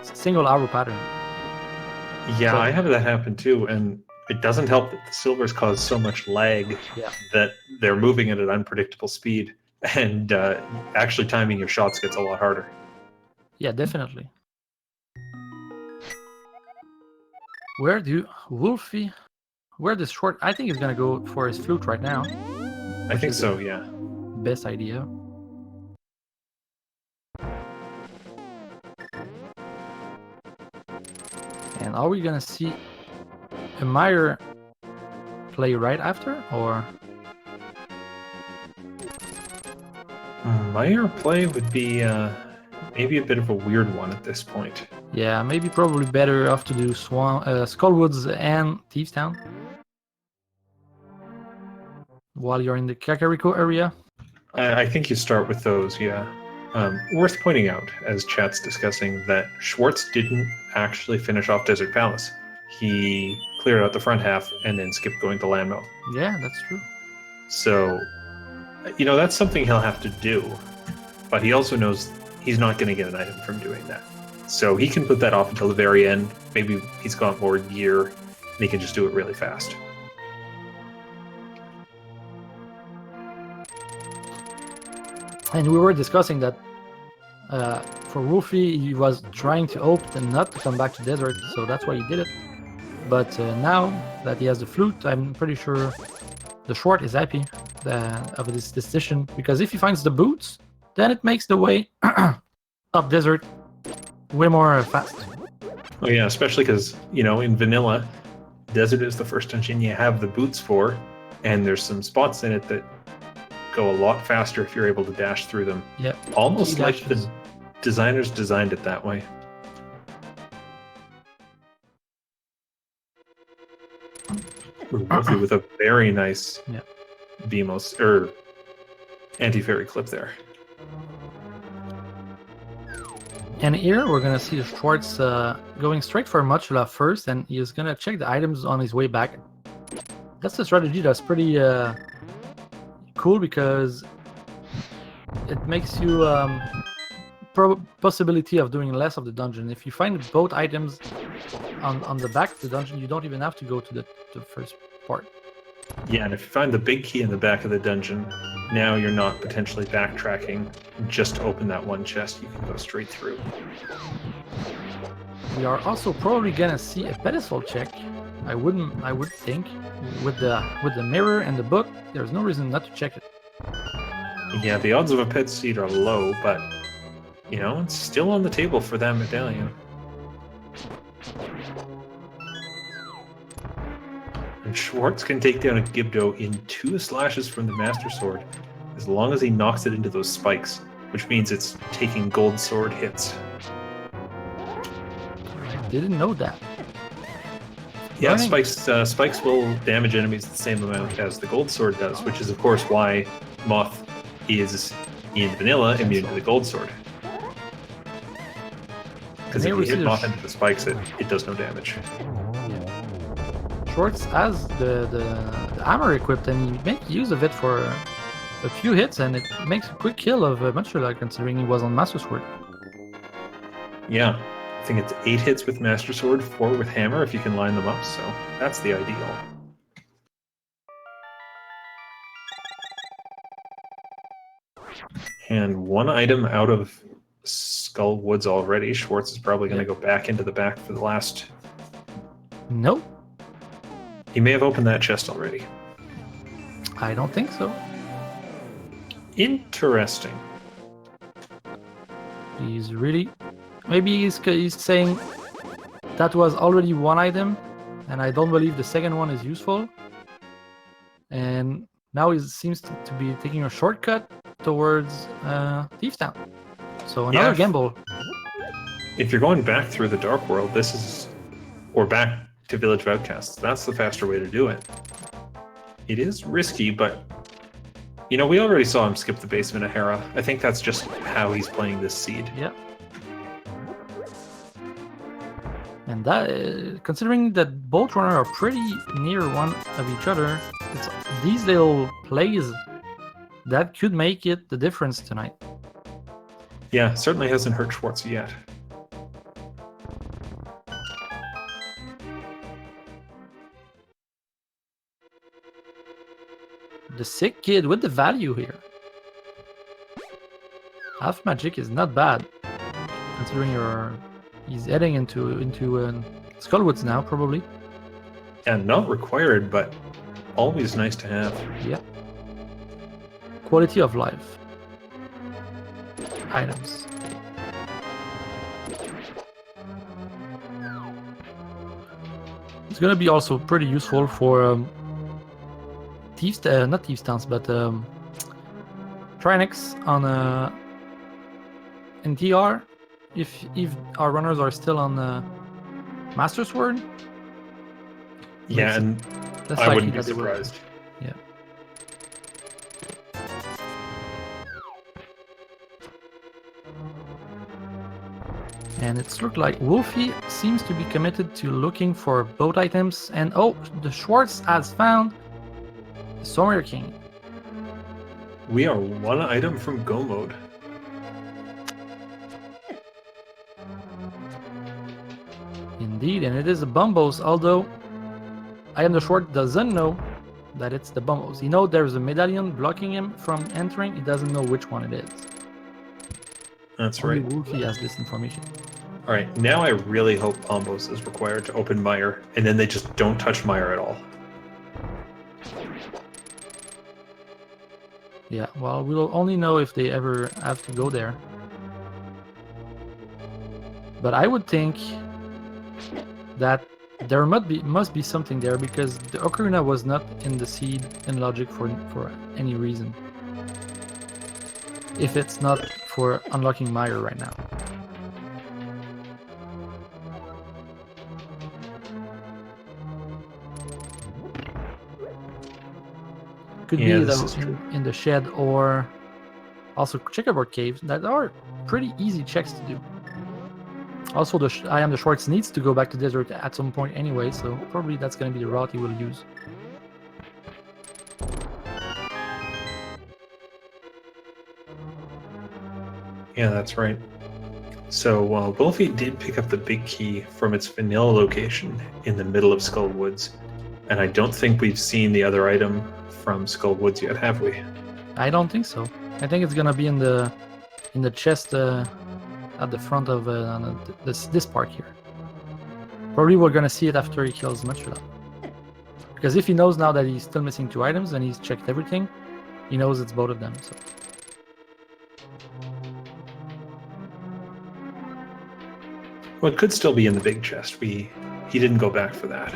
single arrow pattern. Yeah, So- I have that happen too, and it doesn't help that the silvers cause so much lag that they're moving at an unpredictable speed, and actually timing your shots gets a lot harder. Yeah, definitely. Where do Wulfy? Where the short? I think he's gonna go for his flute right now. I think so, yeah. Best idea. And are we gonna see a Meyer play right after, or? Meyer play would be maybe a bit of a weird one at this point. Yeah, maybe probably better off to do Skullwoods and Thieves Town while you're in the Kakariko area. I think you start with those, yeah. Worth pointing out, as chat's discussing, that Schwartz didn't actually finish off Desert Palace. He cleared out the front half and then skipped going to Landmill. Yeah, that's true. So, that's something he'll have to do. But he also knows he's not going to get an item from doing that. So he can put that off until the very end. Maybe he's got more gear and he can just do it really fast. And we were discussing that for Wulfy, he was trying to opt and not to come back to Desert, so that's why he did it. But now that he has the flute, I'm pretty sure the Short is happy of this decision, because if he finds the boots, then it makes the way up Desert way more fast. Oh yeah, especially because, in vanilla, Desert is the first dungeon you have the boots for, and there's some spots in it that go a lot faster if you're able to dash through them. Yep. Almost like the designers designed it that way. Wulfy with a very nice Vimos anti-fairy clip there. And here we're gonna see Schwartz going straight for Machula first, and he's gonna check the items on his way back. That's a strategy that's pretty cool, because it makes you possibility of doing less of the dungeon. If you find both items on the back of the dungeon, you don't even have to go to the first part. Yeah, and if you find the big key in the back of the dungeon, now you're not potentially backtracking. Just open that one chest, you can go straight through. We are also probably gonna see a pedestal check. I would think with the mirror and the book, there's no reason not to check it. Yeah, the odds of a pet seed are low, but it's still on the table for that medallion. And Schwartz can take down a Gibdo in 2 slashes from the Master Sword, as long as he knocks it into those spikes, which means it's taking gold sword hits. I didn't know that. Yeah, spikes will damage enemies the same amount as the gold sword does, which is of course why Moth is in vanilla immune to the gold sword. Because if you hit Moth into the spikes, it does no damage. Schwartz has the hammer equipped, and he makes use of it for a few hits, and it makes a quick kill of Machula, considering he was on Master Sword. Yeah, I think it's 8 hits with Master Sword, 4 with Hammer if you can line them up, so that's the ideal. And 1 item out of Skull Woods already. Schwartz is probably going to go back into the back for the last... Nope. He may have opened that chest already. I don't think so. Interesting. He's really... Maybe he's saying that was already 1 item, and I don't believe the second one is useful. And now he seems to be taking a shortcut towards Thief Town. So another Yeah. gamble. If you're going back through the Dark World, this is... Or back to Village of Outcasts, that's the faster way to do it. It is risky, but... You know, we already saw him skip the basement of Hera. I think that's just how he's playing this seed. Yeah. And that, considering that both runners are pretty near one of each other, it's these little plays that could make it the difference tonight. Yeah, certainly hasn't hurt Schwartz yet. The sick kid with the value here. Half magic is not bad, considering he's heading into Skullwoods now, probably. And not required, but always nice to have. Yeah. Quality of life. Items. It's gonna be also pretty useful for thieves, not thieves towns, but Trinix on in TR. If our runners are still on Master Sword. Yeah, and that's I wouldn't be that they will. surprised. Yeah. And it's looked like Wulfy seems to be committed to looking for both items. And oh, the Schwartz has found the Summer King. We are one item from Go Mode. Indeed, and it is a Bumbos, although I am the Schwartz doesn't know that it's the Bumbos. He knows there's a medallion blocking him from entering. He doesn't know which one it is. That's Only right. Wulfy has this information. All right, now I really hope Pombos is required to open Mire, and then they just don't touch Mire at all. Yeah, well, we'll only know if they ever have to go there. But I would think that there must be something there, because the Ocarina was not in the seed in logic for any reason. If it's not for unlocking Mire right now. Could Yeah, be this is true. in the shed, or also checkerboard caves that are pretty easy checks to do. Also, I am the Schwartz needs to go back to desert at some point anyway, so probably that's going to be the route he will use. Yeah, that's right. So Wulfy did pick up the big key from its vanilla location in the middle of Skull Woods, and I don't think we've seen the other item from Skull Woods yet, have we? I don't think so. I think it's gonna be in the chest at the front of this part here. Probably we're gonna see it after he kills Mushroom. Because if he knows now that he's still missing 2 items and he's checked everything, he knows it's both of them. So. Well, it could still be in the big chest. He didn't go back for that.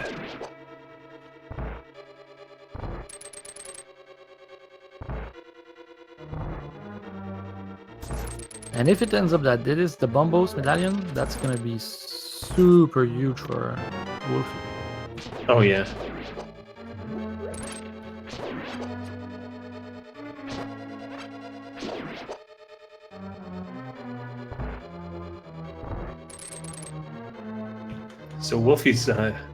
And if it ends up that it is the Bumbos medallion, that's gonna be super huge for Wulfy. Oh yeah. So Wulfy's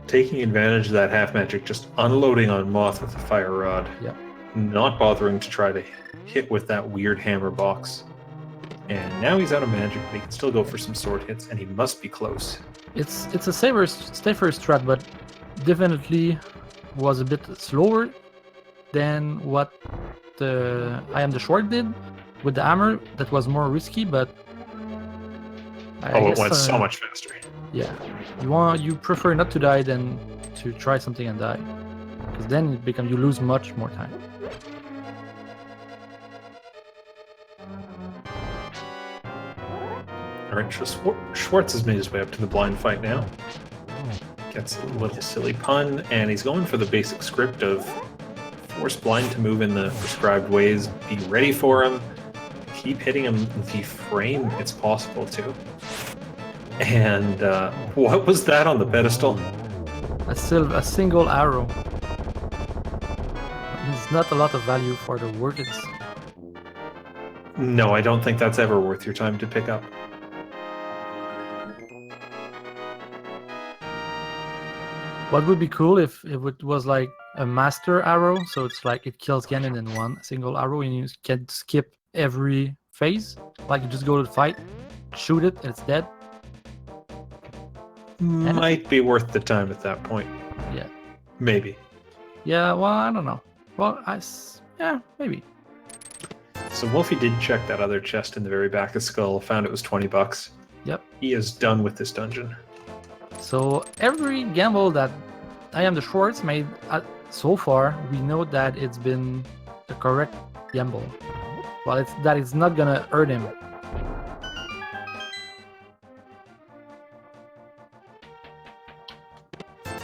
taking advantage of that half magic, just unloading on Moth with the fire rod. Yep. Not bothering to try to hit with that weird hammer box. And now he's out of magic, but he can still go for some sword hits, and he must be close. It's a safer strat, but definitely was a bit slower than what I am the Schwartz did with the hammer. That was more risky, but it went so much faster. Yeah, you prefer not to die than to try something and die, because then you lose much more time. All right, Schwartz has made his way up to the blind fight now. Gets a little silly pun, and he's going for the basic script of force blind to move in the prescribed ways, be ready for him, keep hitting him the frame it's possible to. And what was that on the pedestal? A single arrow. It's not a lot of value for the work it's... No, I don't think that's ever worth your time to pick up. What would be cool if it was like a master arrow, so it's like it kills Ganon in one single arrow and you can skip every phase. Like you just go to the fight, shoot it, and it's dead. Might be worth the time at that point. Yeah. Maybe. Yeah, well, I don't know. Well, yeah, maybe. So Wulfy did check that other chest in the very back of Skull, found it was 20 bucks. Yep. He is done with this dungeon. So every gamble that iamtheschwarz made so far, we know that it's been the correct gamble. Well, it's not gonna hurt him.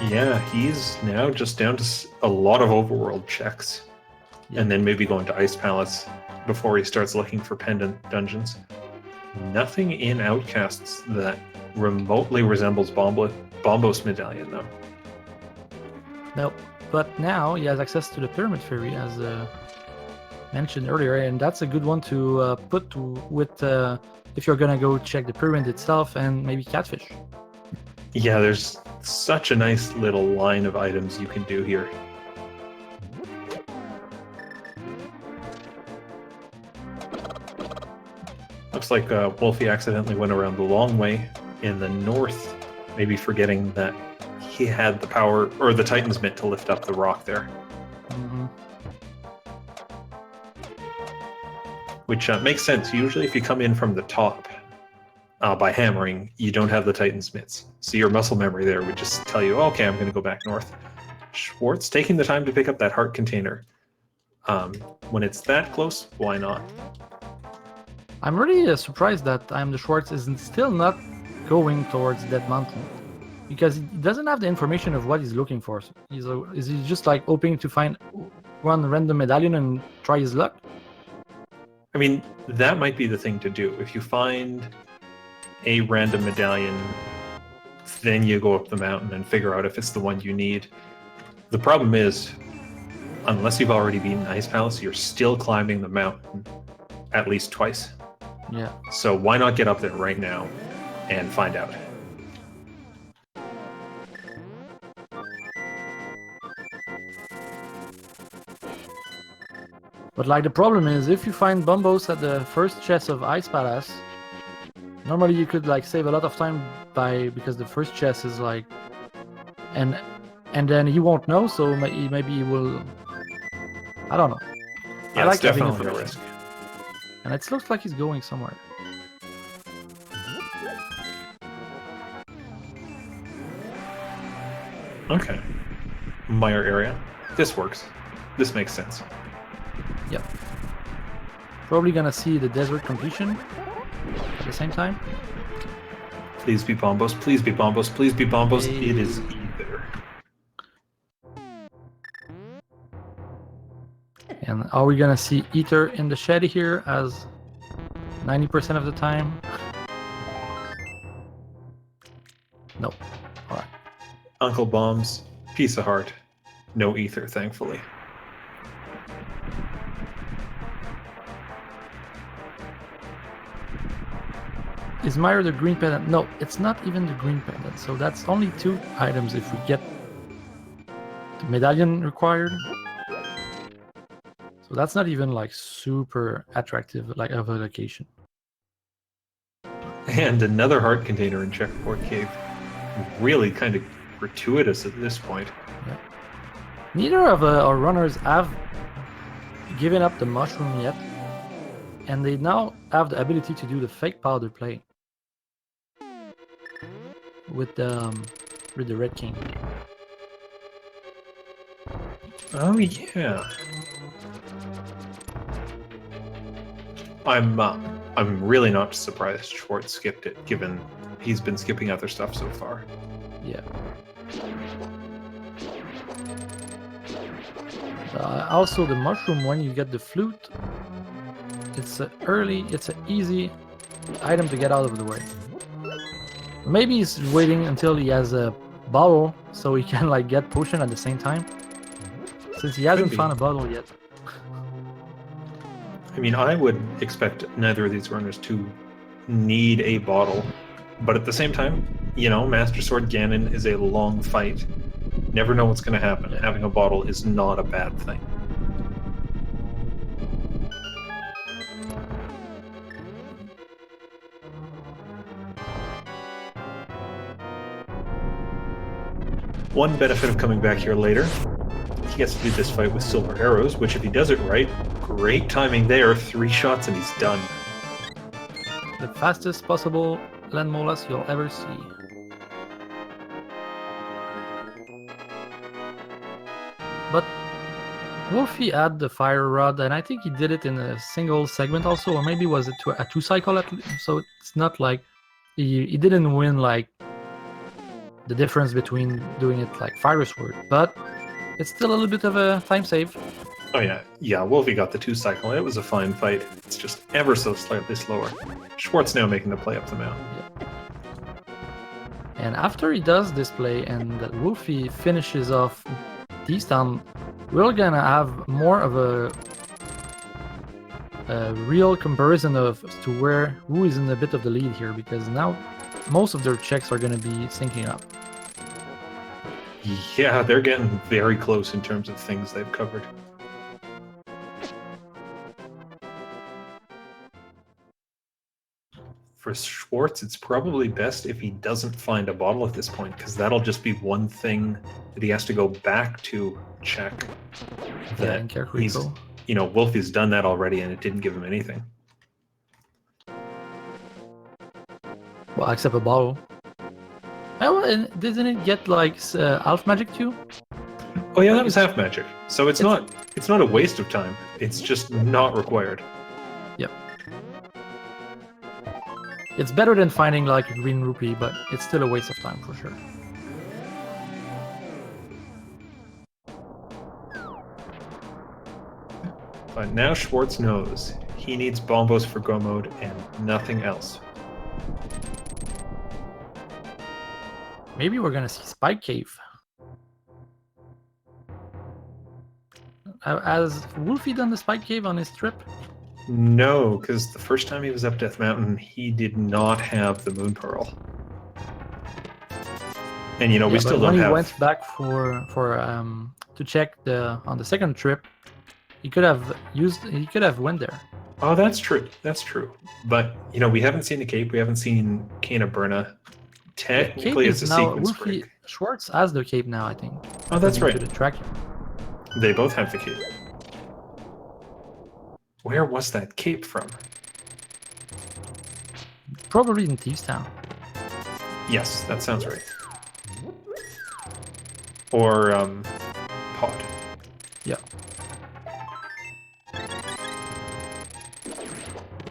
Yeah, he's now just down to a lot of overworld checks. Yeah. And then maybe going to Ice Palace before he starts looking for pendant dungeons. Nothing in Outcasts that remotely resembles Bombos Medallion, though. Nope. But now he has access to the Pyramid Fairy, as mentioned earlier, and that's a good one to put with if you're gonna go check the pyramid itself and maybe catfish. Yeah, there's such a nice little line of items you can do here. Looks like Wulfy accidentally went around the long way in the north, maybe forgetting that he had the power, or the Titan's Mitt to lift up the rock there. Mm-hmm. Which makes sense. Usually if you come in from the top by hammering, you don't have the Titan's Mitts. So your muscle memory there would just tell you, okay, I'm going to go back north. Schwarz taking the time to pick up that heart container. When it's that close, why not? I'm really surprised that iamtheschwarz isn't still not going towards that mountain, because he doesn't have the information of what he's looking for. Is he just like hoping to find one random medallion and try his luck? I mean, that might be the thing to do. If you find a random medallion, then you go up the mountain and figure out if it's the one you need. The problem is, unless you've already beaten Ice Palace, you're still climbing the mountain at least twice. Yeah. So why not get up there right now and find out? But like the problem is, if you find Bombos at the first chest of Ice Palace, normally you could like save a lot of time because the first chest is like, and then he won't know, so maybe he will. I don't know. Yeah, I like it's definitely a risk. And it looks like he's going somewhere. Okay. Mire area. This works. This makes sense. Yep. Probably gonna see the desert completion at the same time. Please be Bombos. Please be Bombos. Please be Bombos. Hey. It is either. And are we gonna see Ether in the shed here as 90% of the time? Nope. Alright. Uncle Bombs, piece of heart. No Ether, thankfully. Is Mire the green pendant? No, it's not even the green pendant. So that's only 2 items if we get the medallion required. So that's not even like super attractive like of a location. And another heart container in Checkerboard Cave. Really kind of gratuitous at this point. Yeah. Neither of our runners have given up the mushroom yet, and they now have the ability to do the fake powder play with the Red King. Oh yeah. I'm really not surprised Schwarz skipped it, given he's been skipping other stuff so far. Yeah. Also, the mushroom, when you get the flute, it's an easy item to get out of the way. Maybe he's waiting until he has a bottle so he can like get potion at the same time. Since he hasn't found a bottle yet. I mean, I would expect neither of these runners to need a bottle, but at the same time, you know, Master Sword Ganon is a long fight. Never know what's going to happen. Having a bottle is not a bad thing. One benefit of coming back here later, he gets to do this fight with silver arrows, which if he does it right, great timing there, 3 shots and he's done. The fastest possible land molars you'll ever see. But Wulfy had the fire rod, and I think he did it in a single segment also, or maybe was it a 2 cycle at least, so it's not like he didn't win like the difference between doing it like Fire Sword, but it's still a little bit of a time save. Oh yeah, Wulfy got the 2 cycle, it was a fine fight. It's just ever so slightly slower. Schwartz now making the play up the mountain. Yeah. And after he does this play and that Wulfy finishes off T-Town, we're gonna have more of a real comparison of to who is in a bit of the lead here, because now most of their checks are gonna be syncing up. Yeah, they're getting very close in terms of things they've covered. For Schwartz, it's probably best if he doesn't find a bottle at this point, because that'll just be one thing that he has to go back to check. That he's, you know, Wulfy's done that already and it didn't give him anything. Well, except a bottle. Oh, and didn't it get like half magic too? Oh yeah, that was half magic. So it's not a waste of time. It's just not required. Yep. It's better than finding like a green rupee, but it's still a waste of time for sure. But now Schwartz knows he needs Bombos for Go Mode and nothing else. Maybe we're gonna see Spike Cave. Has Wulfy done the Spike Cave on his trip? No, because the first time he was up Death Mountain, he did not have the Moon Pearl. And you know, we still don't have. When he went back to check on the second trip, he could have went there. Oh, that's true. That's true. But you know, we haven't seen the Cape. We haven't seen Cana Berna. Technically, it's a sequence break. Schwartz has the Cape now, I think. Oh, that's right. To the tracker. They both have the Cape. Where was that Cape from? Probably in T-Town. Yes, that sounds right. Or Pod. Yeah.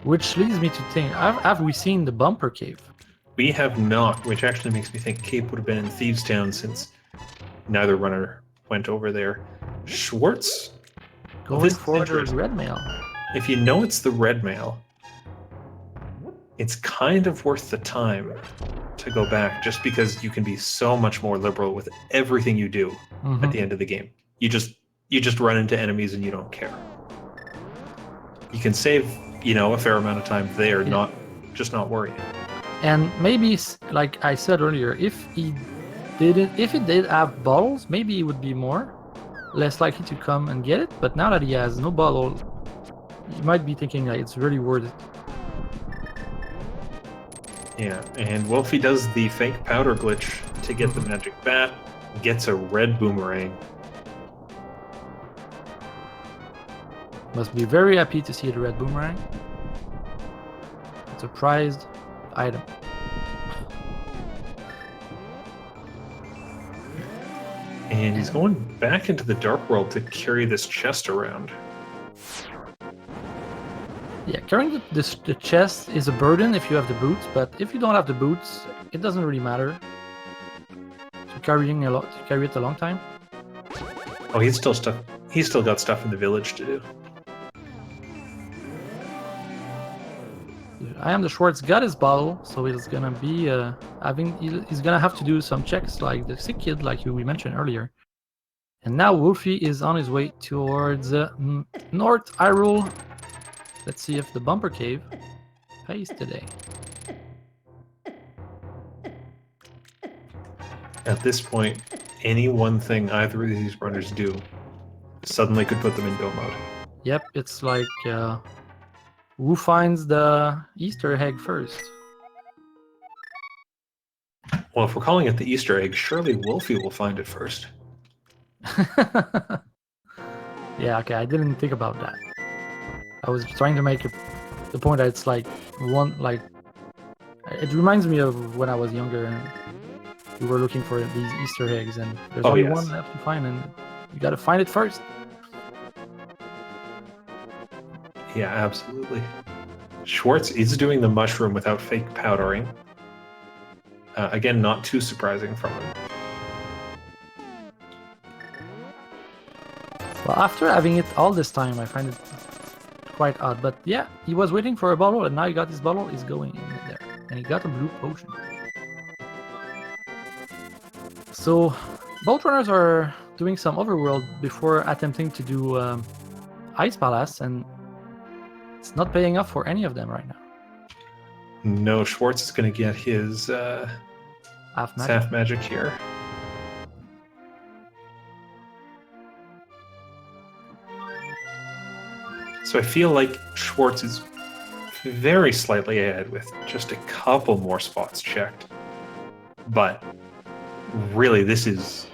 Which leads me to think, have we seen the Bumper Cave? We have not, which actually makes me think Cape would have been in Thieves Town since neither runner went over there. Schwartz? Going for the red mail. If you know it's the red mail, it's kind of worth the time to go back, just because you can be so much more liberal with everything you do at the end of the game. You just run into enemies and you don't care. You can save, you know, a fair amount of time there, not worrying. And maybe, like I said earlier, if he did have bottles, maybe he would be less likely to come and get it. But now that he has no bottle, you might be thinking like it's really worth it. Yeah, and Wulfy does the fake powder glitch to get the magic bat, gets a red boomerang. Must be very happy to see the red boomerang. It's a prized item. And he's going back into the Dark World to carry this chest around. Yeah, carrying the chest is a burden if you have the boots, but if you don't have the boots, it doesn't really matter. To carry it a long time. Oh, he's still got stuff in the village to do. I am the Schwartz got his bottle, so he's gonna be he's gonna have to do some checks like the sick kid, like we mentioned earlier. And now Wulfy is on his way towards North Hyrule. Let's see if the bumper cave pays today. At this point, any one thing either of these runners do suddenly could put them in go mode. Yep, it's like who finds the Easter egg first? Well, if we're calling it the Easter egg, surely Wulfy will find it first. Yeah, okay, I didn't think about that. I was trying to make the point that it's like it reminds me of when I was younger and we were looking for these Easter eggs and there's only one left to find and you gotta find it first. Yeah, absolutely. Schwartz is doing the mushroom without fake powdering. Again, not too surprising from him. Well, after having it all this time, I find it quite odd. But yeah, he was waiting for a bottle, and now he got his bottle. He's going in there, and he got a blue potion. So both runners are doing some overworld before attempting to do Ice Palace, and it's not paying off for any of them right now. No, Schwartz is going to get his half magic here. So I feel like Schwartz is very slightly ahead with just a couple more spots checked. But really, this is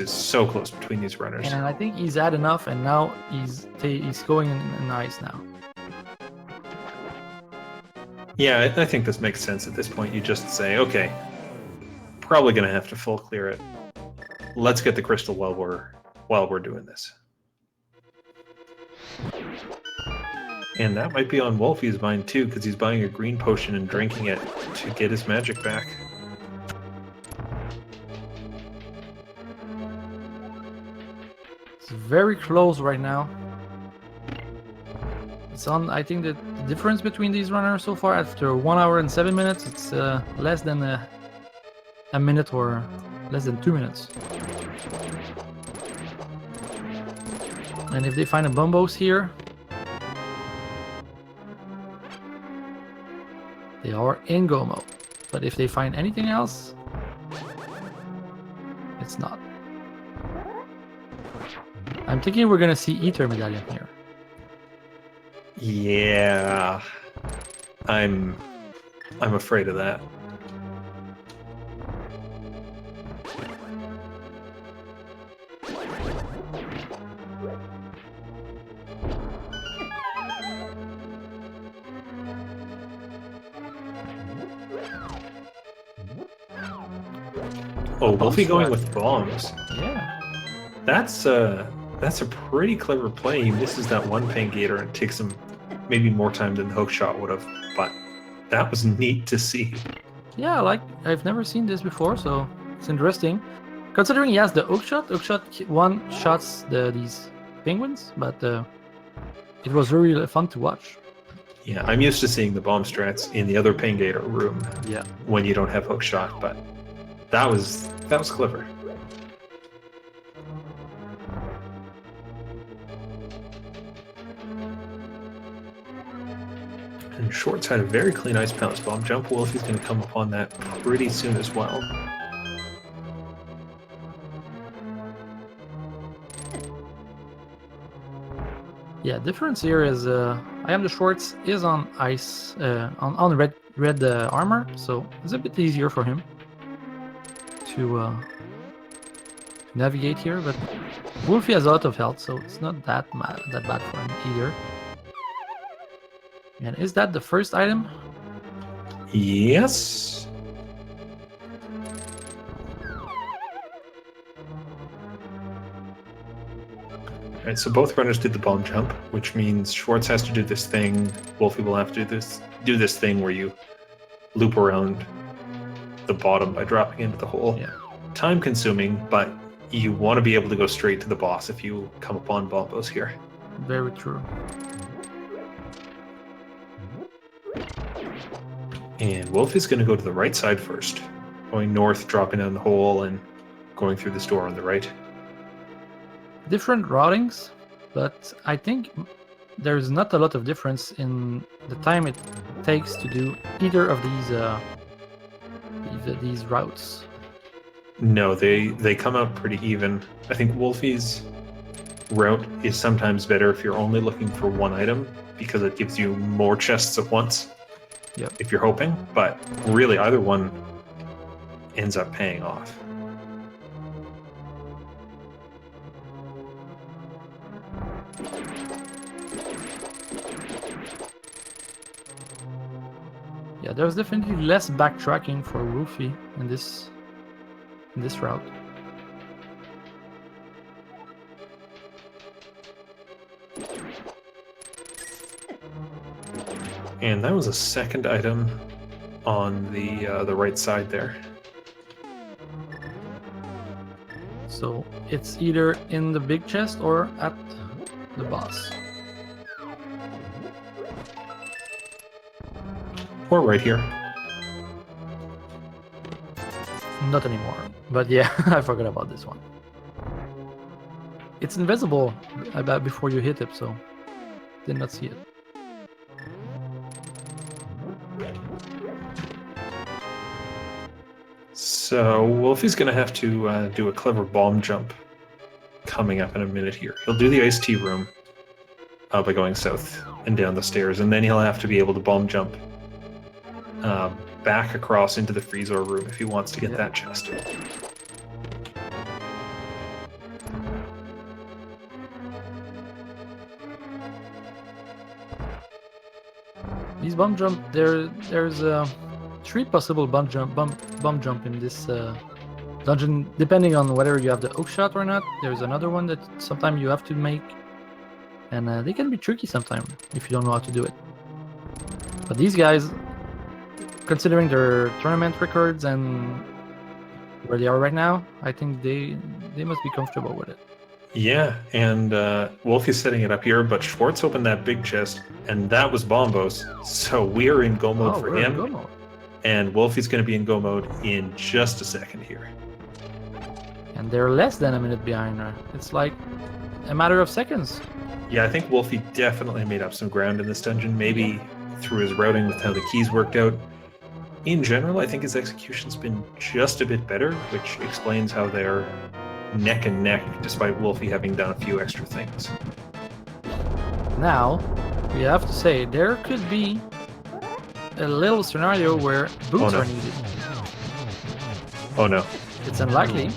so close between these runners. And I think he's had enough, and now he's going in ice now. Yeah, I think this makes sense at this point. You just say, okay, probably going to have to full clear it. Let's get the crystal while we're doing this. And that might be on Wulfy's mind too, because he's buying a green potion and drinking it to get his magic back. It's very close right now. It's on. I think the difference between these runners so far, after 1 hour and 7 minutes, it's less than a minute or less than 2 minutes. And if they find a Bumbos here, they are in go mode. But if they find anything else, it's not. I'm thinking we're gonna see Ether Medallion here. Yeah, I'm afraid of that. Oh, Wulfy going with bombs. Yeah. That's a pretty clever play. He misses that one Pain Gator and takes him maybe more time than the hook shot would have, but that was neat to see. Yeah, like I've never seen this before, so it's interesting. Considering he has the hook shot one shots these penguins, but it was really fun to watch. Yeah, I'm used to seeing the bomb strats in the other Pain Gator room. Yeah. When you don't have hook shot, but that was clever. And Schwartz had a very clean Ice Palace bomb jump. Wulfy's going to come upon that pretty soon as well. Yeah, difference here is I am the Schwartz is on ice on red armor, so it's a bit easier for him to navigate here. But Wulfy has a lot of health, so it's not that bad for him either. And is that the first item? Yes. Alright, so both runners did the bomb jump, which means Schwartz has to do this thing. Wulfy will have to do this thing where you loop around the bottom by dropping into the hole. Yeah. Time consuming, but you want to be able to go straight to the boss if you come upon bombos here. Very true. And Wulfy's going to go to the right side first. Going north, dropping down the hole, and going through this door on the right. Different routings, but I think there's not a lot of difference in the time it takes to do either of these routes. No, they come out pretty even. I think Wulfy's route is sometimes better if you're only looking for one item, because it gives you more chests at once. Yep. If you're hoping, but really either one ends up paying off. Yeah, there's definitely less backtracking for Wulfy in this route. And that was a second item on the right side there. So it's either in the big chest or at the boss. Or right here. Not anymore. But yeah, I forgot about this one. It's invisible about before you hit it, so did not see it. So Wulfy's going to have to do a clever bomb jump coming up in a minute here. He'll do the iced tea room by going south and down the stairs, and then he'll have to be able to bomb jump back across into the freezer room if he wants to get that chest. These bomb jump, there's 3 possible bomb jump in this dungeon, depending on whether you have the hook shot or not. There's another one that sometimes you have to make, and they can be tricky sometimes if you don't know how to do it. But these guys, considering their tournament records and where they are right now, I think they must be comfortable with it. Yeah, and Wulfy's setting it up here, but Schwartz opened that big chest, and that was Bombos, so we are in go mode for him. Go mode. And Wulfy's going to be in go mode in just a second here. And they're less than a minute behind her. It's like a matter of seconds. Yeah, I think Wulfy definitely made up some ground in this dungeon, maybe through his routing with how the keys worked out. In general, I think his execution's been just a bit better, which explains how they're neck and neck, despite Wulfy having done a few extra things. Now, we have to say, there could be a little scenario where boots are needed. Oh no. It's unlikely.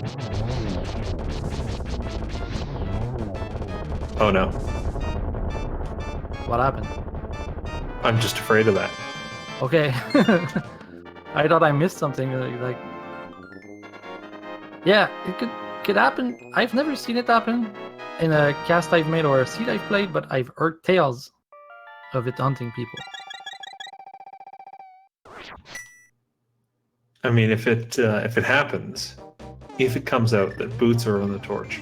Oh no. What happened? I'm just afraid of that. Okay. I thought I missed something. Like, yeah, it could happen. I've never seen it happen in a cast I've made or a seed I've played, but I've heard tales of it haunting people. I mean, if it happens, if it comes out that boots are on the torch,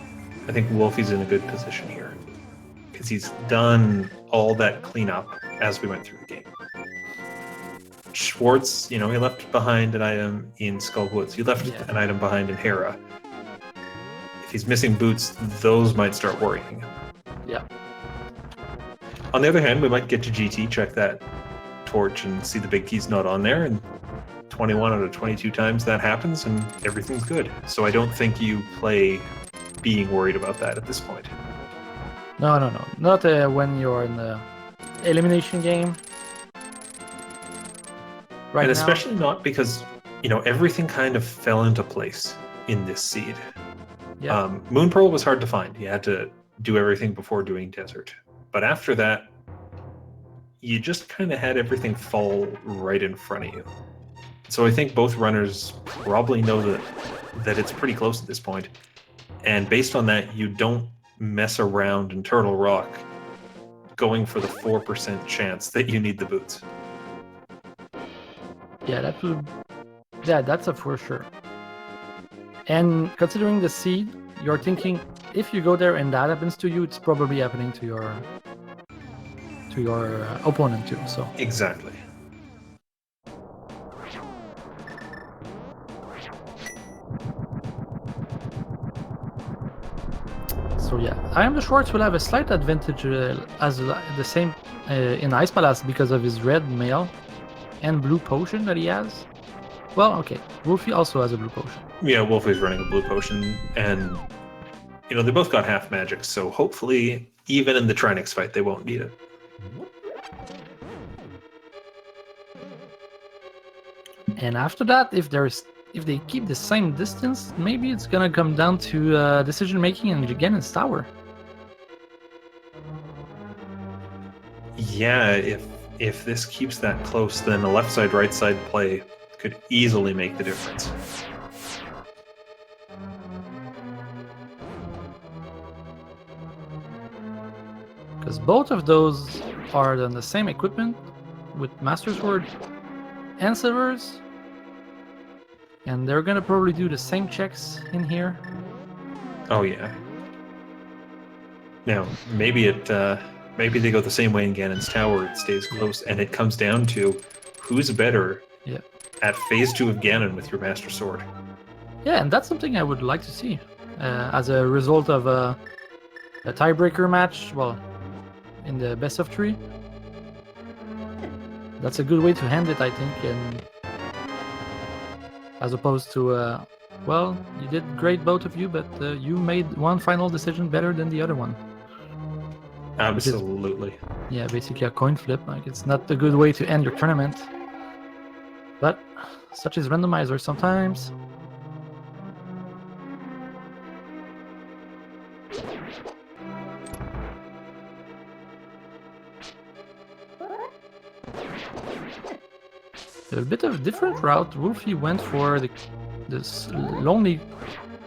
I think Wulfy's in a good position here, because he's done all that cleanup as we went through the game. Schwartz, he left behind an item in Skullwoods. He left an item behind in Hera. If he's missing boots, those might start worrying him. Yeah. On the other hand, we might get to GT, check that torch, and see the big key's not on there, and 21 out of 22 times that happens, and everything's good. So I don't think you play being worried about that at this point. No. Not when you're in the elimination game. Right and now. Especially not because, everything kind of fell into place in this seed. Yeah. Moon Pearl was hard to find. You had to do everything before doing Desert. But after that, you just kind of had everything fall right in front of you. So I think both runners probably know that it's pretty close at this point. And based on that, you don't mess around in Turtle Rock going for the 4% chance that you need the boots. Yeah, that's a for sure. And considering the seed, you're thinking if you go there and that happens to you, it's probably happening to your opponent too. So exactly. I am the Schwarz will have a slight advantage as the same in Ice Palace because of his red mail and blue potion that he has. Well, okay, Wulfy also has a blue potion. Yeah, Wulfy's running a blue potion, and they both got half magic, so hopefully, even in the Trinix fight, they won't need it. And after that, if they keep the same distance, maybe it's gonna come down to decision making in Ganon's tower. Yeah, if this keeps that close, then a left side, right side play could easily make the difference. Because both of those are on the same equipment with Master Sword and Silvers. And they're gonna probably do the same checks in here. Oh yeah. Now, maybe maybe they go the same way in Ganon's tower, it stays close, and it comes down to who's better at phase 2 of Ganon with your Master Sword. Yeah, and that's something I would like to see. As a result of a tiebreaker match, well, in the best of 3. That's a good way to hand it, I think, and as opposed to, well, you did great, both of you, but you made one final decision better than the other one. Absolutely. Yeah, basically a coin flip. Like, it's not a good way to end your tournament. But such is Randomizer sometimes. A bit of a different route. Wulfy went for this lonely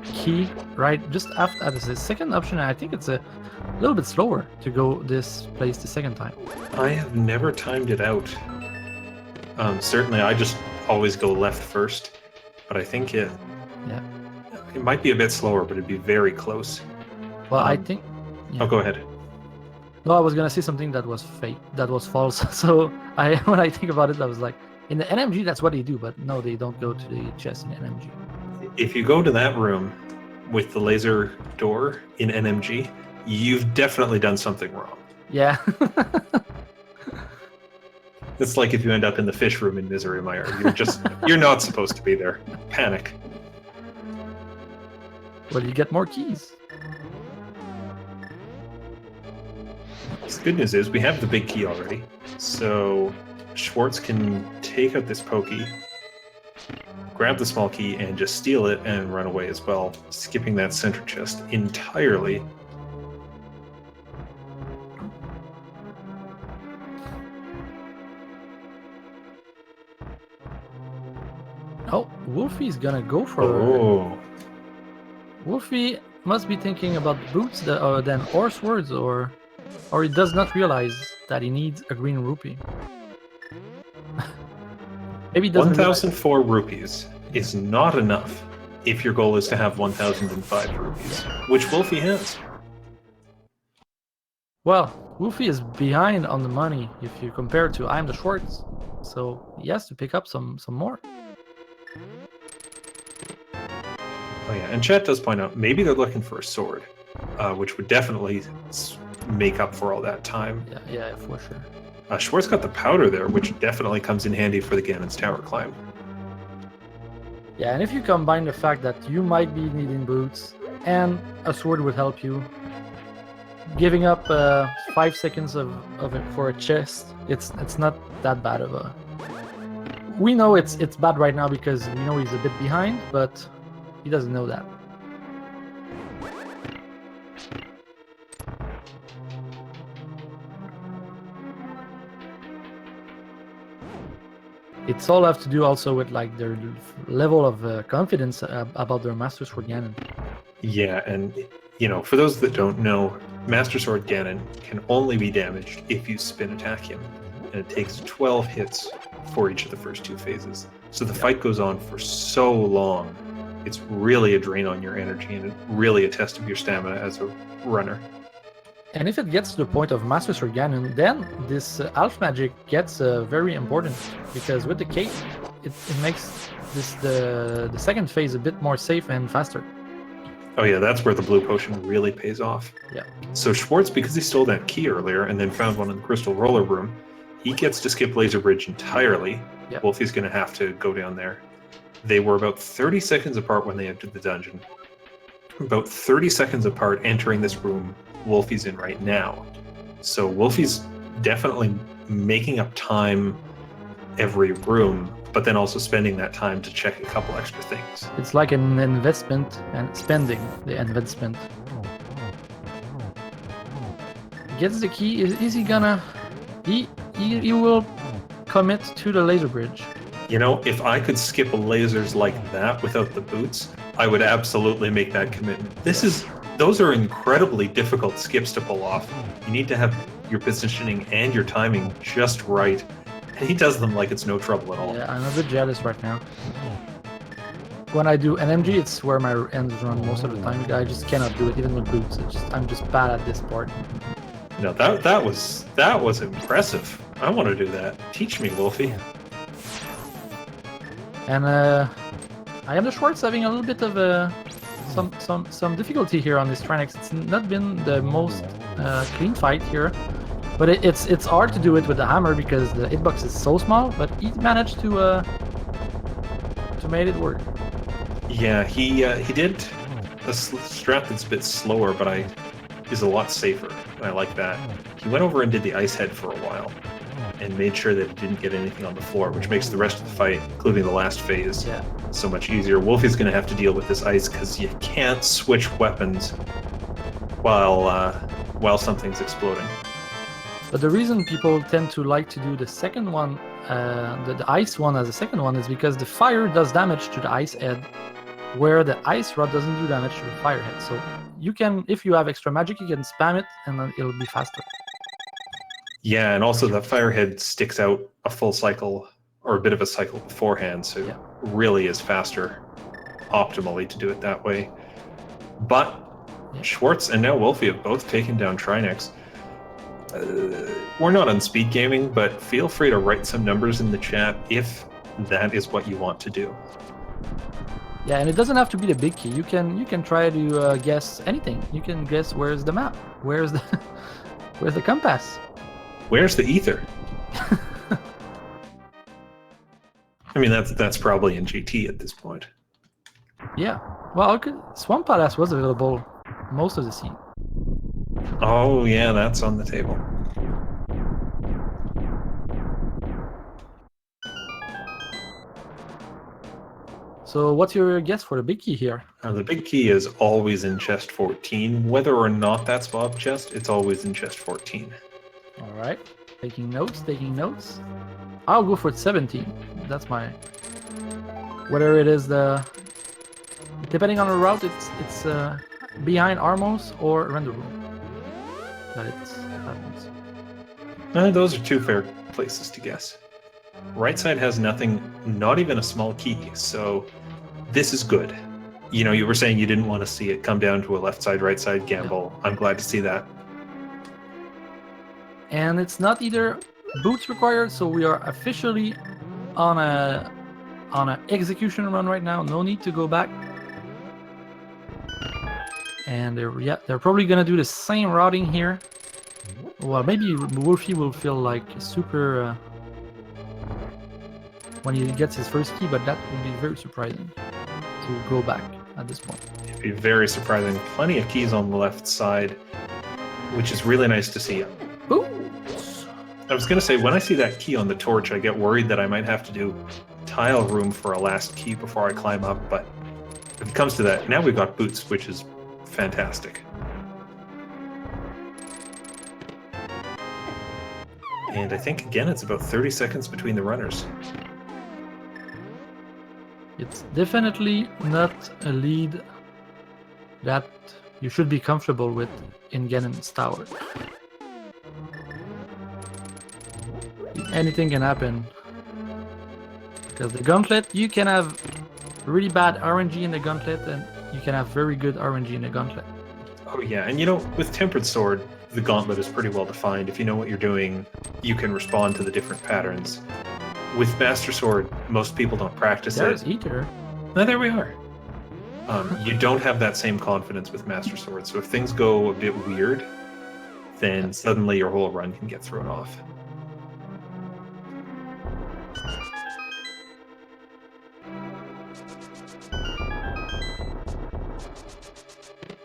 key right just after the second option. I think it's a little bit slower to go this place the second time. I have never timed it out. Certainly, I just always go left first, but I think it might be a bit slower, but it'd be very close. Well, I think. Yeah. Oh, go ahead. No, I was gonna say something that was fake, that was false. So when I think about it, I was like, in the NMG, that's what they do, but no, they don't go to the chest in NMG. If you go to that room with the laser door in NMG, you've definitely done something wrong. Yeah. It's like if you end up in the fish room in Misery Mire. You're not supposed to be there. Panic. Well, you get more keys. The good news is we have the big key already, so Schwarz can take out this pokey, grab the small key, and just steal it and run away as well, skipping that center chest entirely. Oh, Wulfy's gonna go for... Oh. Wulfy must be thinking about boots than or swords, or he does not realize that he needs a green rupee. Maybe 1,004 rupees is not enough if your goal is to have 1,005 rupees, which Wulfy has. Well, Wulfy is behind on the money if you compare to I Am the Schwarz, so he has to pick up some more. Oh yeah, and chat does point out maybe they're looking for a sword, which would definitely make up for all that time. Yeah, for sure. Schwarz got the powder there, which definitely comes in handy for the Ganon's Tower climb. Yeah, and if you combine the fact that you might be needing boots and a sword would help you, giving up 5 seconds of it for a chest, it's not that bad of a... We know it's bad right now because we know he's a bit behind, but he doesn't know that. It's all have to do also with like their level of confidence about their Master Sword Ganon. Yeah, and for those that don't know, Master Sword Ganon can only be damaged if you spin attack him, and it takes 12 hits for each of the first 2 phases. So the fight goes on for so long. It's really a drain on your energy and really a test of your stamina as a runner. And if it gets to the point of Master Sword Ganon, then this Alph magic gets very important, because with the cape, it makes the second phase a bit more safe and faster. Oh yeah, that's where the blue potion really pays off. Yeah. So Schwartz, because he stole that key earlier and then found one in the crystal roller room, he gets to skip Laser Bridge entirely. Yeah. Wulfy's going to have to go down there. They were about 30 seconds apart when they entered the dungeon. About 30 seconds apart entering this room Wulfy's in right now. So Wulfy's definitely making up time every room, but then also spending that time to check a couple extra things. It's like an investment and spending the investment. Gets the key. Is he gonna? He will commit to the laser bridge. You know, if I could skip lasers like that without the boots, I would absolutely make that commitment. Those are incredibly difficult skips to pull off. You need to have your positioning and your timing just right. And he does them like it's no trouble at all. Yeah, I'm a bit jealous right now. When I do NMG, it's where my ends run most of the time. I just cannot do it, even with boots. I'm just bad at this part. No, that was impressive. I want to do that. Teach me, Wulfy. And iamtheschwarz having a little bit of some difficulty here on this Trinex. It's not been the most clean fight here, but it's hard to do it with the hammer because the hitbox is so small. But he managed to make it work. Yeah, he did a strat that's a bit slower, but is a lot safer. And I like that. He went over and did the ice head for a while and made sure that it didn't get anything on the floor, which makes the rest of the fight, including the last phase, so much easier. Wulfy's going to have to deal with this ice because you can't switch weapons while something's exploding. But the reason people tend to like to do the second one, the ice one as a second one, is because the fire does damage to the ice head, where the ice rod doesn't do damage to the fire head. So you can, if you have extra magic, you can spam it and then it'll be faster. Yeah, and also the firehead sticks out a full cycle or a bit of a cycle beforehand, so it really is faster optimally to do it that way. But Schwartz and now Wulfy have both taken down Trinex. We're not on speed gaming, but feel free to write some numbers in the chat if that is what you want to do. Yeah, and it doesn't have to be the big key. You can try to guess anything. You can guess where's the map, where's the compass. Where's the ether? I mean, that's probably in GT at this point. Yeah. Well, Swamp Palace was available most of the scene. Oh, yeah, that's on the table. So what's your guess for the big key here? The big key is always in chest 14. Whether or not that's Bob chest, it's always in chest 14. All right, taking notes. I'll go for 17. That's my. Whether it is depending on the route, it's behind Armos or Render Room that it happens. Those are two fair places to guess. Right side has nothing, not even a small key, so this is good. You know, you were saying you didn't want to see it come down to a left side, right side gamble. Yeah. I'm glad to see that. And it's not either boots required, so we are officially on an execution run right now. No need to go back. And they're probably gonna do the same routing here. Well, maybe Wulfy will feel like super when he gets his first key, but that would be very surprising to go back at this point. It'd be very surprising. Plenty of keys on the left side, which is really nice to see. Ooh. I was going to say, when I see that key on the torch, I get worried that I might have to do tile room for a last key before I climb up, but if it comes to that, now we've got boots, which is fantastic. And I think, again, it's about 30 seconds between the runners. It's definitely not a lead that you should be comfortable with in Ganon's tower. Anything can happen. Because the gauntlet, you can have really bad RNG in the gauntlet, and you can have very good RNG in the gauntlet. Oh yeah, and you know, with Tempered Sword, the gauntlet is pretty well defined. If you know what you're doing, you can respond to the different patterns. With Master Sword, most people don't practice There's it. Ether. No, there we are. You don't have that same confidence with Master Sword, so if things go a bit weird, then suddenly your whole run can get thrown off.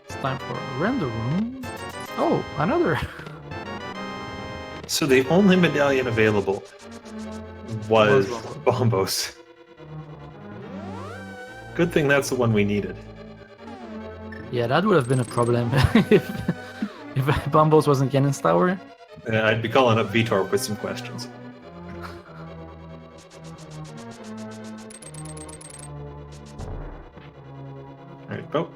It's time for a render room. Oh, another. So the only medallion available was Bombos. Good thing that's the one we needed. Yeah, that would have been a problem if Bombos wasn't Ganon's tower. I'd be calling up Vitor with some questions. Alright, about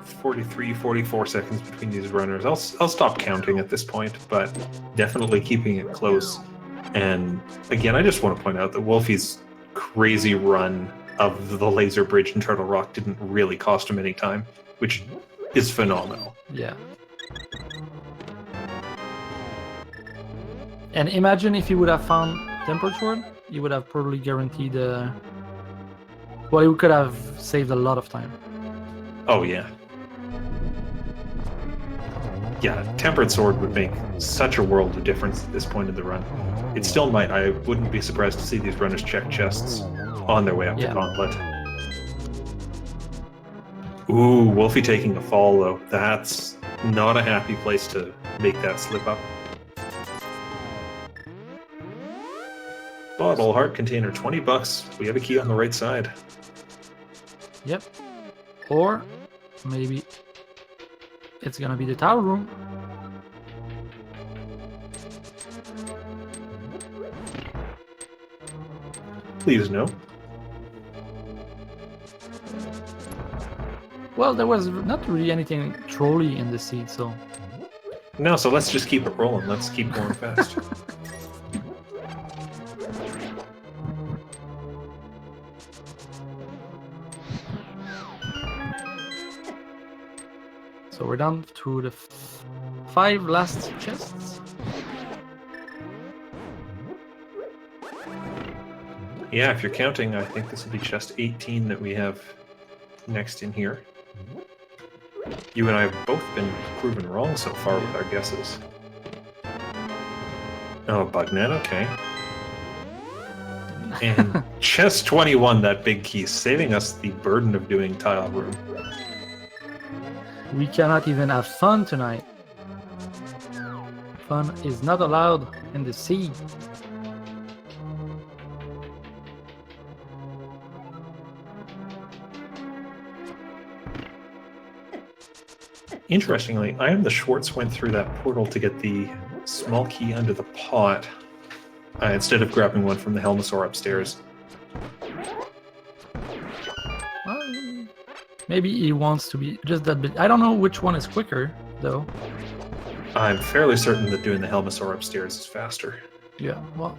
43, 44 seconds between these runners. I'll stop counting at this point, but definitely keeping it close. And again, I just want to point out that Wulfy's crazy run of the laser bridge in Turtle Rock didn't really cost him any time, which is phenomenal. Yeah. And imagine if you would have found Tempered Sword, you would have probably guaranteed well, you could have saved a lot of time. Oh, yeah. Yeah, Tempered Sword would make such a world of difference at this point in the run. It still might. I wouldn't be surprised to see these runners check chests on their way up to Gauntlet. Ooh, Wulfy taking a fall, though. That's not a happy place to make that slip up. Bottle heart container, $20. We have a key on the right side. Yep. Or maybe it's gonna be the tower room. Please no. Well, there was not really anything trolly in the seed, so... No, so let's just keep it rolling. Let's keep going fast. So we're down to the 5 last chests. Yeah, if you're counting, I think this will be chest 18 that we have next in here. You and I have both been proven wrong so far with our guesses. Oh, Bugnet, okay. And chest 21, that big key, saving us the burden of doing tile room. We cannot even have fun tonight. Fun is not allowed in the sea. Interestingly, iamtheschwarz went through that portal to get the small key under the pot instead of grabbing one from the Helmosaur upstairs. Well, maybe he wants to be just that bit. I don't know which one is quicker, though. I'm fairly certain that doing the Helmosaur upstairs is faster. Yeah, well...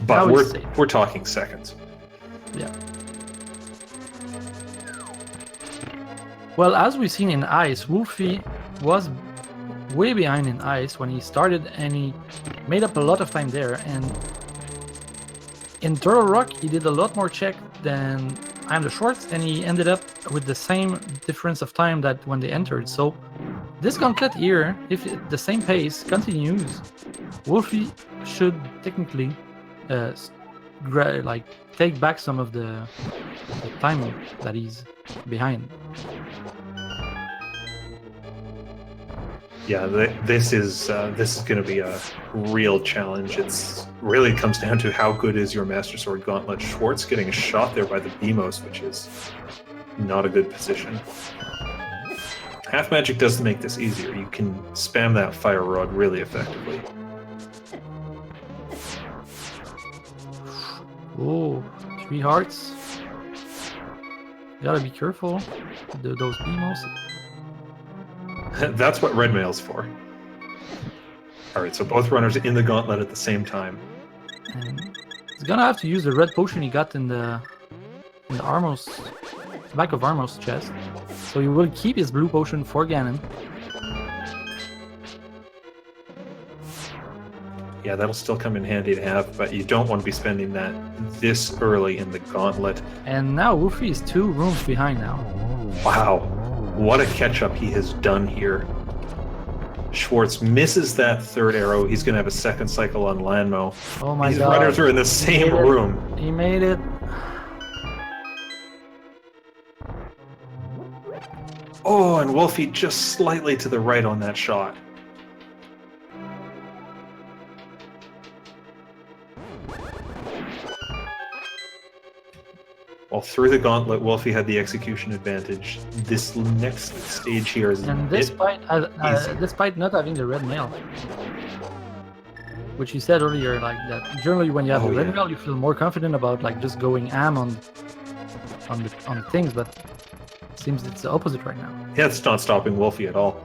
But we're talking seconds. Yeah. Well, as we've seen in Ice, Wulfy was way behind in Ice when he started, and he made up a lot of time there. And in Turtle Rock, he did a lot more check than iamtheschwarz, and he ended up with the same difference of time that when they entered. So this gauntlet here, if the same pace continues, Wulfy should technically take back some of the time that he's behind. Yeah, this is going to be a real challenge. It's really comes down to how good is your Master Sword Gauntlet. Schwartz getting a shot there by the Beamos, which is not a good position. Half Magic does make this easier. You can spam that Fire Rod really effectively. Oh, 3 hearts. You gotta be careful with those Beamos. That's what red mail's for. Alright, so both runners in the gauntlet at the same time. And he's gonna have to use the red potion he got in the Armos, back of Armos' chest. So he will keep his blue potion for Ganon. Yeah, that'll still come in handy to have, but you don't want to be spending that this early in the gauntlet. And now Wulfy is 2 rooms behind now. Wow, what a catch-up he has done here. Schwartz misses that 3rd arrow. He's going to have a 2nd cycle on Lanmo. Oh my These god. runners are in the same room. He made it. Oh, and Wulfy just slightly to the right on that shot. Well, through the gauntlet, Wulfy had the execution advantage. This next stage here is And despite not having the red mail, which you said earlier, like that generally when you have the red mail, you feel more confident about like just going am on the things, but it seems it's the opposite right now. Yeah, it's not stopping Wulfy at all.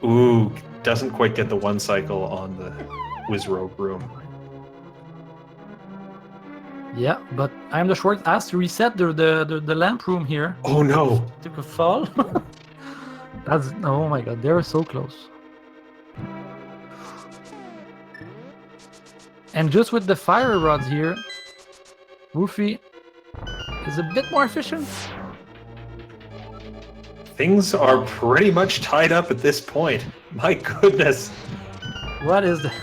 Ooh, doesn't quite get the 1 cycle on the Wizrobe room. Yeah, but iamtheschwarz has to reset the lamp room here. Oh no! Took a fall. That's, oh my god, they were so close. And just with the fire rods here, Wulfy is a bit more efficient. Things are pretty much tied up at this point. My goodness. What is that?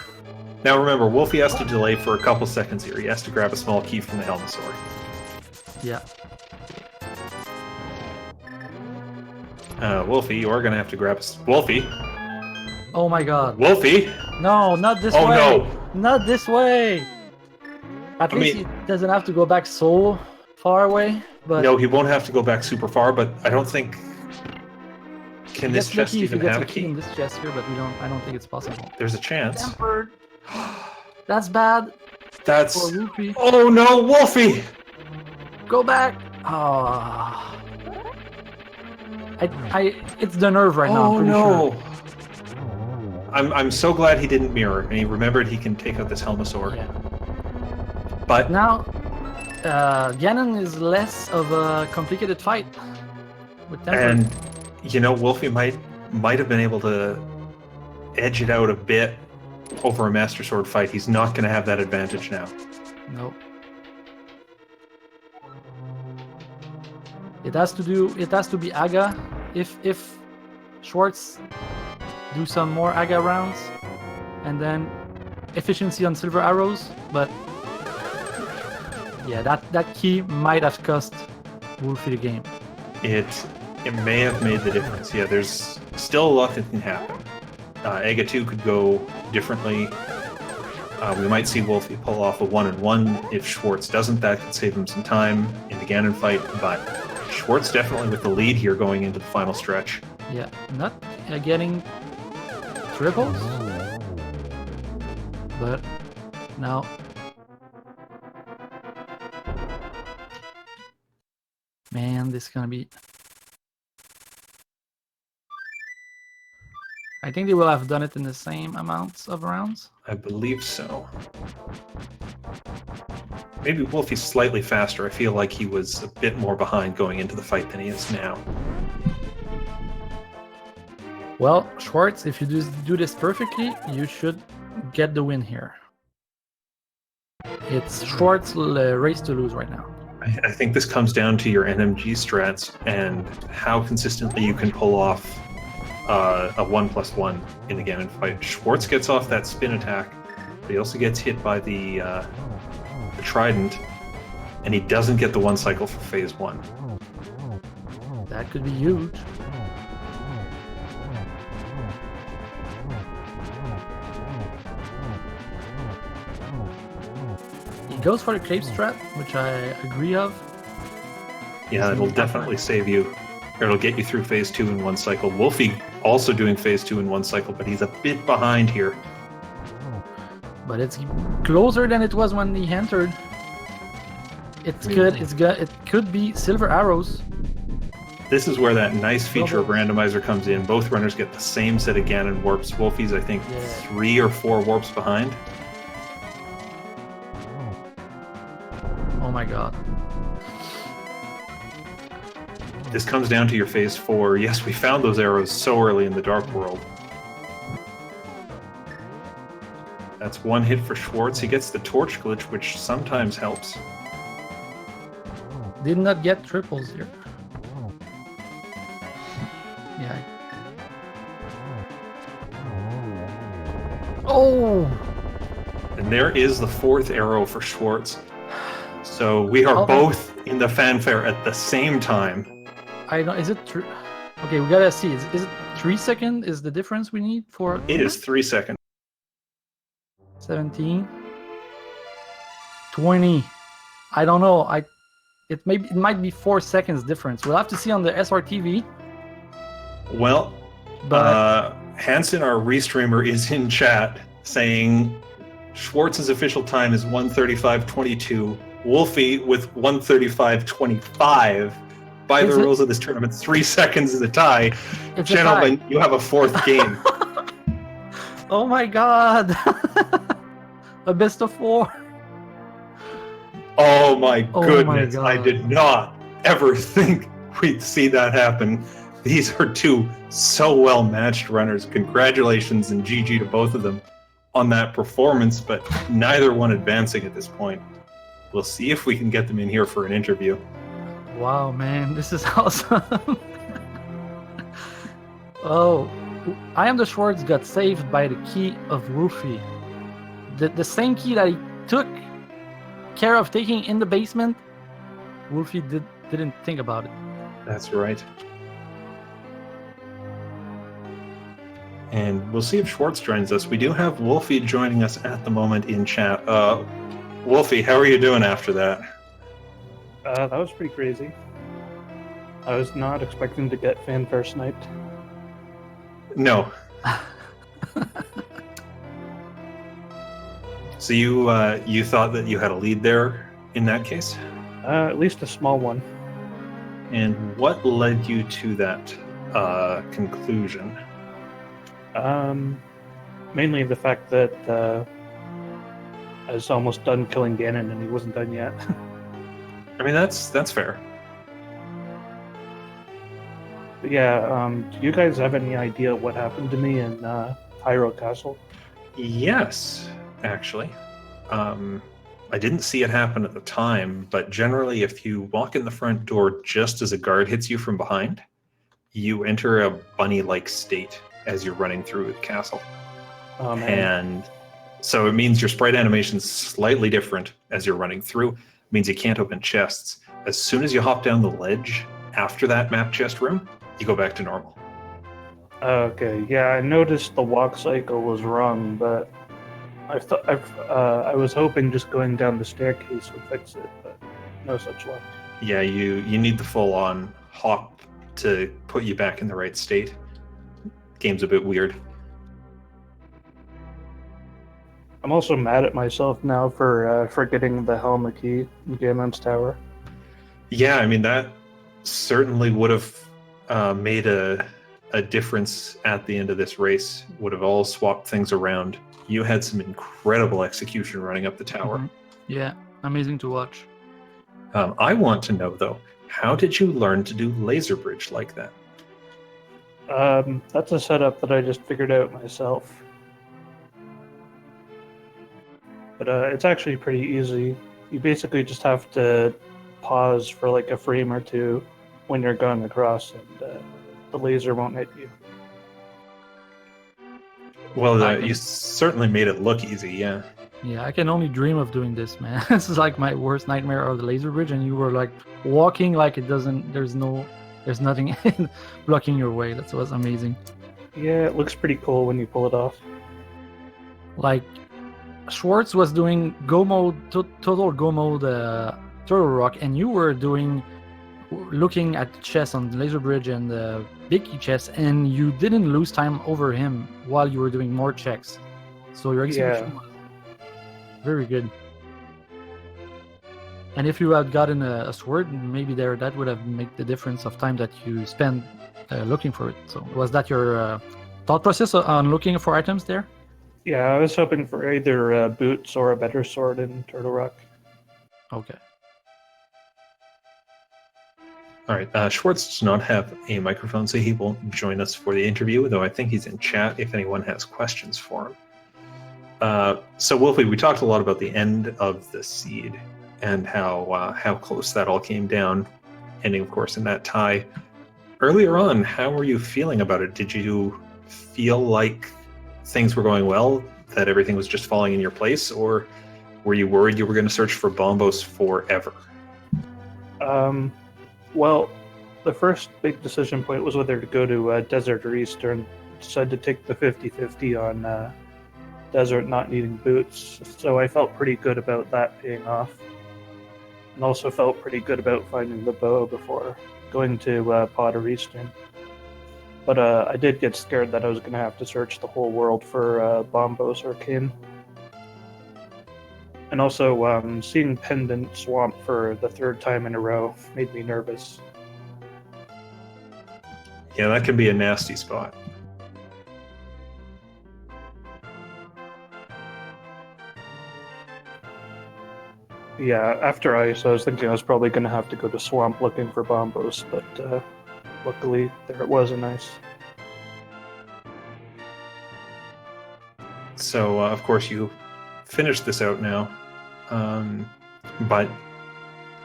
Now remember, Wulfy has to delay for a couple seconds here. He has to grab a small key from the Helmasaur. Yeah. Wulfy, you are going to have to grab a... Wulfy? Oh my god. Wulfy? No, not this way. Oh no! Not this way. At least he doesn't have to go back so far away. But no, he won't have to go back super far, but I don't think... Can this chest even have a key? In this chest here, but I don't think it's possible. There's a chance. Tempered. That's bad. That's... For Wulfy. Oh no, Wulfy! Go back. Oh. It's the nerve right now. I'm pretty sure. I'm so glad he didn't mirror and he remembered he can take out this Helmasaur. Yeah. But now, Ganon is less of a complicated fight with Tempered. And you know, Wulfy might have been able to edge it out a bit over a Master Sword fight. He's not going to have that advantage now. Nope. It has to be Aga. If Schwartz do some more Aga rounds, and then efficiency on silver arrows, but yeah, that key might have cost Wulfy the game. It may have made the difference. Yeah, there's still a lot that can happen. Aga 2 could go differently. We might see Wulfy pull off a 1-1. If Schwartz doesn't, that could save him some time in the Ganon fight, but Schwartz definitely with the lead here going into the final stretch. Yeah, not getting triples, but now man, this is gonna be... I think they will have done it in the same amounts of rounds. I believe so. Maybe Wulfy's slightly faster. I feel like he was a bit more behind going into the fight than he is now. Well, Schwartz, if you do this perfectly, you should get the win here. It's Schwartz's race to lose right now. I think this comes down to your NMG strats and how consistently you can pull off a 1+1 in the Ganon fight. Schwartz gets off that spin attack, but he also gets hit by the Trident, and he doesn't get the 1 cycle for phase 1. That could be huge. He goes for the Cape Strat, which I agree of. Yeah, it'll definitely save you. Or it'll get you through phase 2 in 1 cycle. Wulfy also doing phase 2 in 1 cycle, but he's a bit behind here. But it's closer than it was when he entered. It's good. It could be silver arrows. This is where that nice feature of Randomizer comes in. Both runners get the same set of Ganon warps. Wulfy's, I think, 3 or 4 warps behind. Oh my god. This comes down to your phase 4. Yes, we found those arrows so early in the Dark World. That's one hit for Schwartz. He gets the torch glitch, which sometimes helps. Did not get triples here. Yeah. Oh! And there is the fourth arrow for Schwartz. So we are Oh, both in the fanfare at the same time. I know. Is it true? Okay, we gotta see. Is it 3 seconds? Is the difference we need for? It is 3 seconds. 17, 20. I don't know. It might be 4 seconds difference. We'll have to see on the SRTV. Well, But Hansen, our restreamer, is in chat saying Schwartz's official time is 1:35:22. Wulfy with 1:35:25. By the rules of this tournament, 3 seconds is a tie. it's a Gentlemen, tie. you have a fourth game. Oh my god! A best of 4. Oh my Oh my goodness. I God. did not ever think we'd see that happen. These are two so well matched runners. Congratulations and GG to both of them on that performance, but neither one advancing at this point. We'll see if we can get them in here for an interview. Wow, man, this is awesome. Oh, iamtheschwarz got saved by the key of Wulfy. The same key that he took care of taking in the basement, Wulfy didn't think about it. That's right. And we'll see if Schwartz joins us. We do have Wulfy joining us at the moment in chat. Wulfy, how are you doing after that? That was pretty crazy. I was not expecting to get fanfare sniped. No. So you thought that you had a lead there in that case? At least a small one. And what led you to that conclusion? Mainly the fact that I was almost done killing Ganon and he wasn't done yet. I mean, that's fair. But yeah, do you guys have any idea what happened to me in Hyrule Castle? Yes, actually. I didn't see it happen at the time, but generally if you walk in the front door just as a guard hits you from behind, you enter a bunny-like state as you're running through the castle. Oh, man. And so it means your sprite animation's slightly different as you're running through. It means you can't open chests. As soon as you hop down the ledge after that map chest room, you go back to normal. Okay, yeah, I noticed the walk cycle was wrong, but I was hoping just going down the staircase would fix it, but no such luck. Yeah, you need the full-on hop to put you back in the right state. Game's a bit weird. I'm also mad at myself now for forgetting the Helma key in Ganon's Tower. Yeah, I mean, that certainly would have made a difference at the end of this race. Would have all swapped things around. You had some incredible execution running up the tower. Mhm. Yeah, amazing to watch. I want to know, though, how did you learn to do laser bridge like that? That's a setup that I just figured out myself. But it's actually pretty easy. You basically just have to pause for like a frame or two when you're going across, and the laser won't hit you. Well, you certainly made it look easy, yeah. Yeah, I can only dream of doing this, man. This is like my worst nightmare of the laser bridge, and you were like walking like it doesn't. There's nothing blocking your way. That was amazing. Yeah, it looks pretty cool when you pull it off. Like Schwartz was doing go mode, total go mode, Turtle Rock, and you were looking at the chest on the laser bridge and the big key chest, and you didn't lose time over him while you were doing more checks. So your execution was very good. And if you had gotten a sword, maybe that would have made the difference of time that you spent looking for it. So was that your thought process on looking for items there? Yeah, I was hoping for either boots or a better sword in Turtle Rock. Okay. All right, Schwartz does not have a microphone, so he won't join us for the interview, though I think he's in chat if anyone has questions for him. So Wulfy, we talked a lot about the end of the seed and how close that all came down, ending, of course, in that tie. Earlier on, how were you feeling about it? Did you feel like things were going well, that everything was just falling in your place, or were you worried you were going to search for bombos forever? Well, the first big decision point was whether to go to Desert or Eastern. Decided to take the 50-50 on Desert not needing boots, so I felt pretty good about that paying off. And also felt pretty good about finding the bow before going to Pod or Eastern. But I did get scared that I was going to have to search the whole world for Bombos or Kin. And also, seeing Pendant Swamp for the third time in a row made me nervous. Yeah, that can be a nasty spot. Yeah, after Ice, I was thinking I was probably going to have to go to Swamp looking for Bombos, but luckily there it was in Ice. So, of course, you finished this out now. But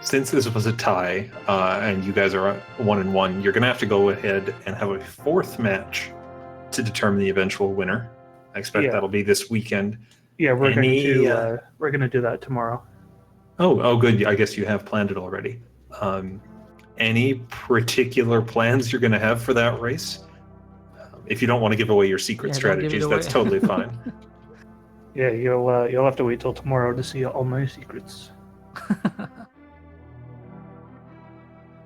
since this was a tie, and you guys are 1-1, you're going to have to go ahead and have a fourth match to determine the eventual winner. I expect that'll be this weekend. Yeah, we're going to do that tomorrow. Oh, good. I guess you have planned it already. Any particular plans you're going to have for that race? If you don't want to give away your secret strategies, that's totally fine. Yeah, you'll have to wait till tomorrow to see all my secrets.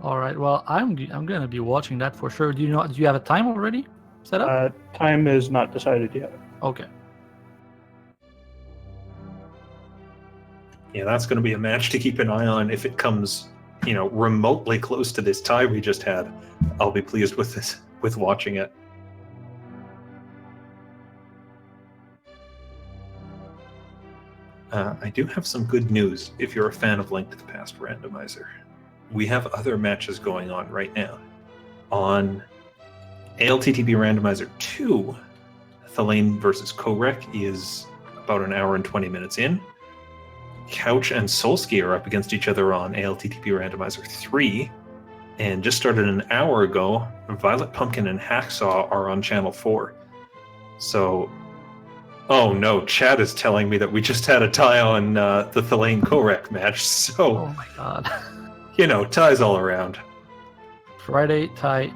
All right. Well, I'm gonna be watching that for sure. Do you have a time already set up? Time is not decided yet. Okay. Yeah, that's going to be a match to keep an eye on. If it comes, remotely close to this tie we just had, I'll be pleased with watching it. I do have some good news if you're a fan of Link to the Past Randomizer. We have other matches going on right now. On ALTTP Randomizer 2, Thelaine versus Korek is about an hour and 20 minutes in. Couch and Solski are up against each other on ALTTP Randomizer 3. And just started an hour ago, Violet Pumpkin and Hacksaw are on Channel 4. So... Oh no, Chad is telling me that we just had a tie on the Thelaine Korek match, so... Oh my god. Ties all around. Friday tie.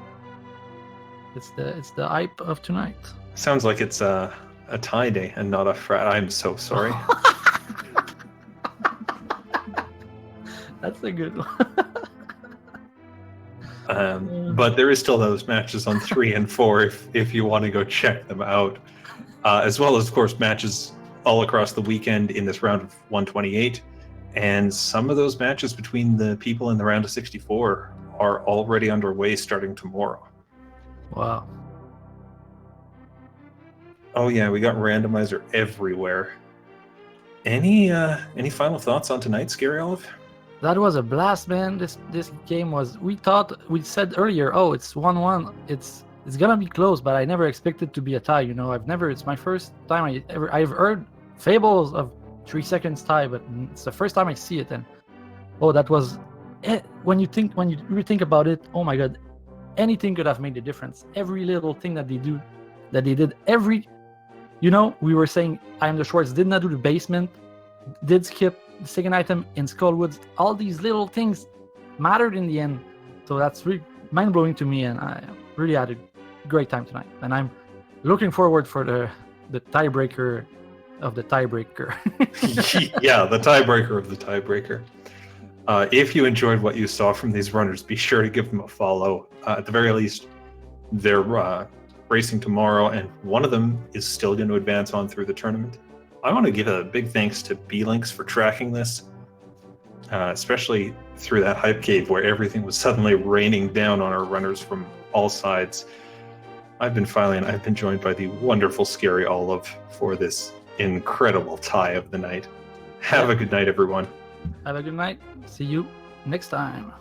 It's the hype of tonight. Sounds like it's a tie day and not a frat. I'm so sorry. That's a good one. But there is still those matches on 3 and 4 if you want to go check them out. As well as, of course, matches all across the weekend in this round of 128. And some of those matches between the people in the round of 64 are already underway starting tomorrow. Wow. Oh yeah, we got Randomizer everywhere. Any final thoughts on tonight, Scary Olive? That was a blast, man. This game was... We said earlier, oh, it's 1-1. It's gonna be close, but I never expected to be a tie. It's my first time I've heard fables of 3 seconds tie, but it's the first time I see it. And that was it. When you think about it, oh my god, anything could have made a difference. Every little thing that they did, we were saying iamtheschwarz did not do the basement, did skip the second item in Skullwoods. All these little things mattered in the end. So that's really mind blowing to me, and I really had a great time tonight, and I'm looking forward for the tiebreaker of the tiebreaker. Yeah, the tiebreaker of the tiebreaker. If you enjoyed what you saw from these runners, be sure to give them a follow. At the very least, they're racing tomorrow, and one of them is still going to advance on through the tournament. I want to give a big thanks to B-Links for tracking this, especially through that hype cave where everything was suddenly raining down on our runners from all sides. I've been Filey, and i've been joined by the wonderful Scary Olive for this incredible tie of the night. Have a good night, everyone. Have a good night. See you next time.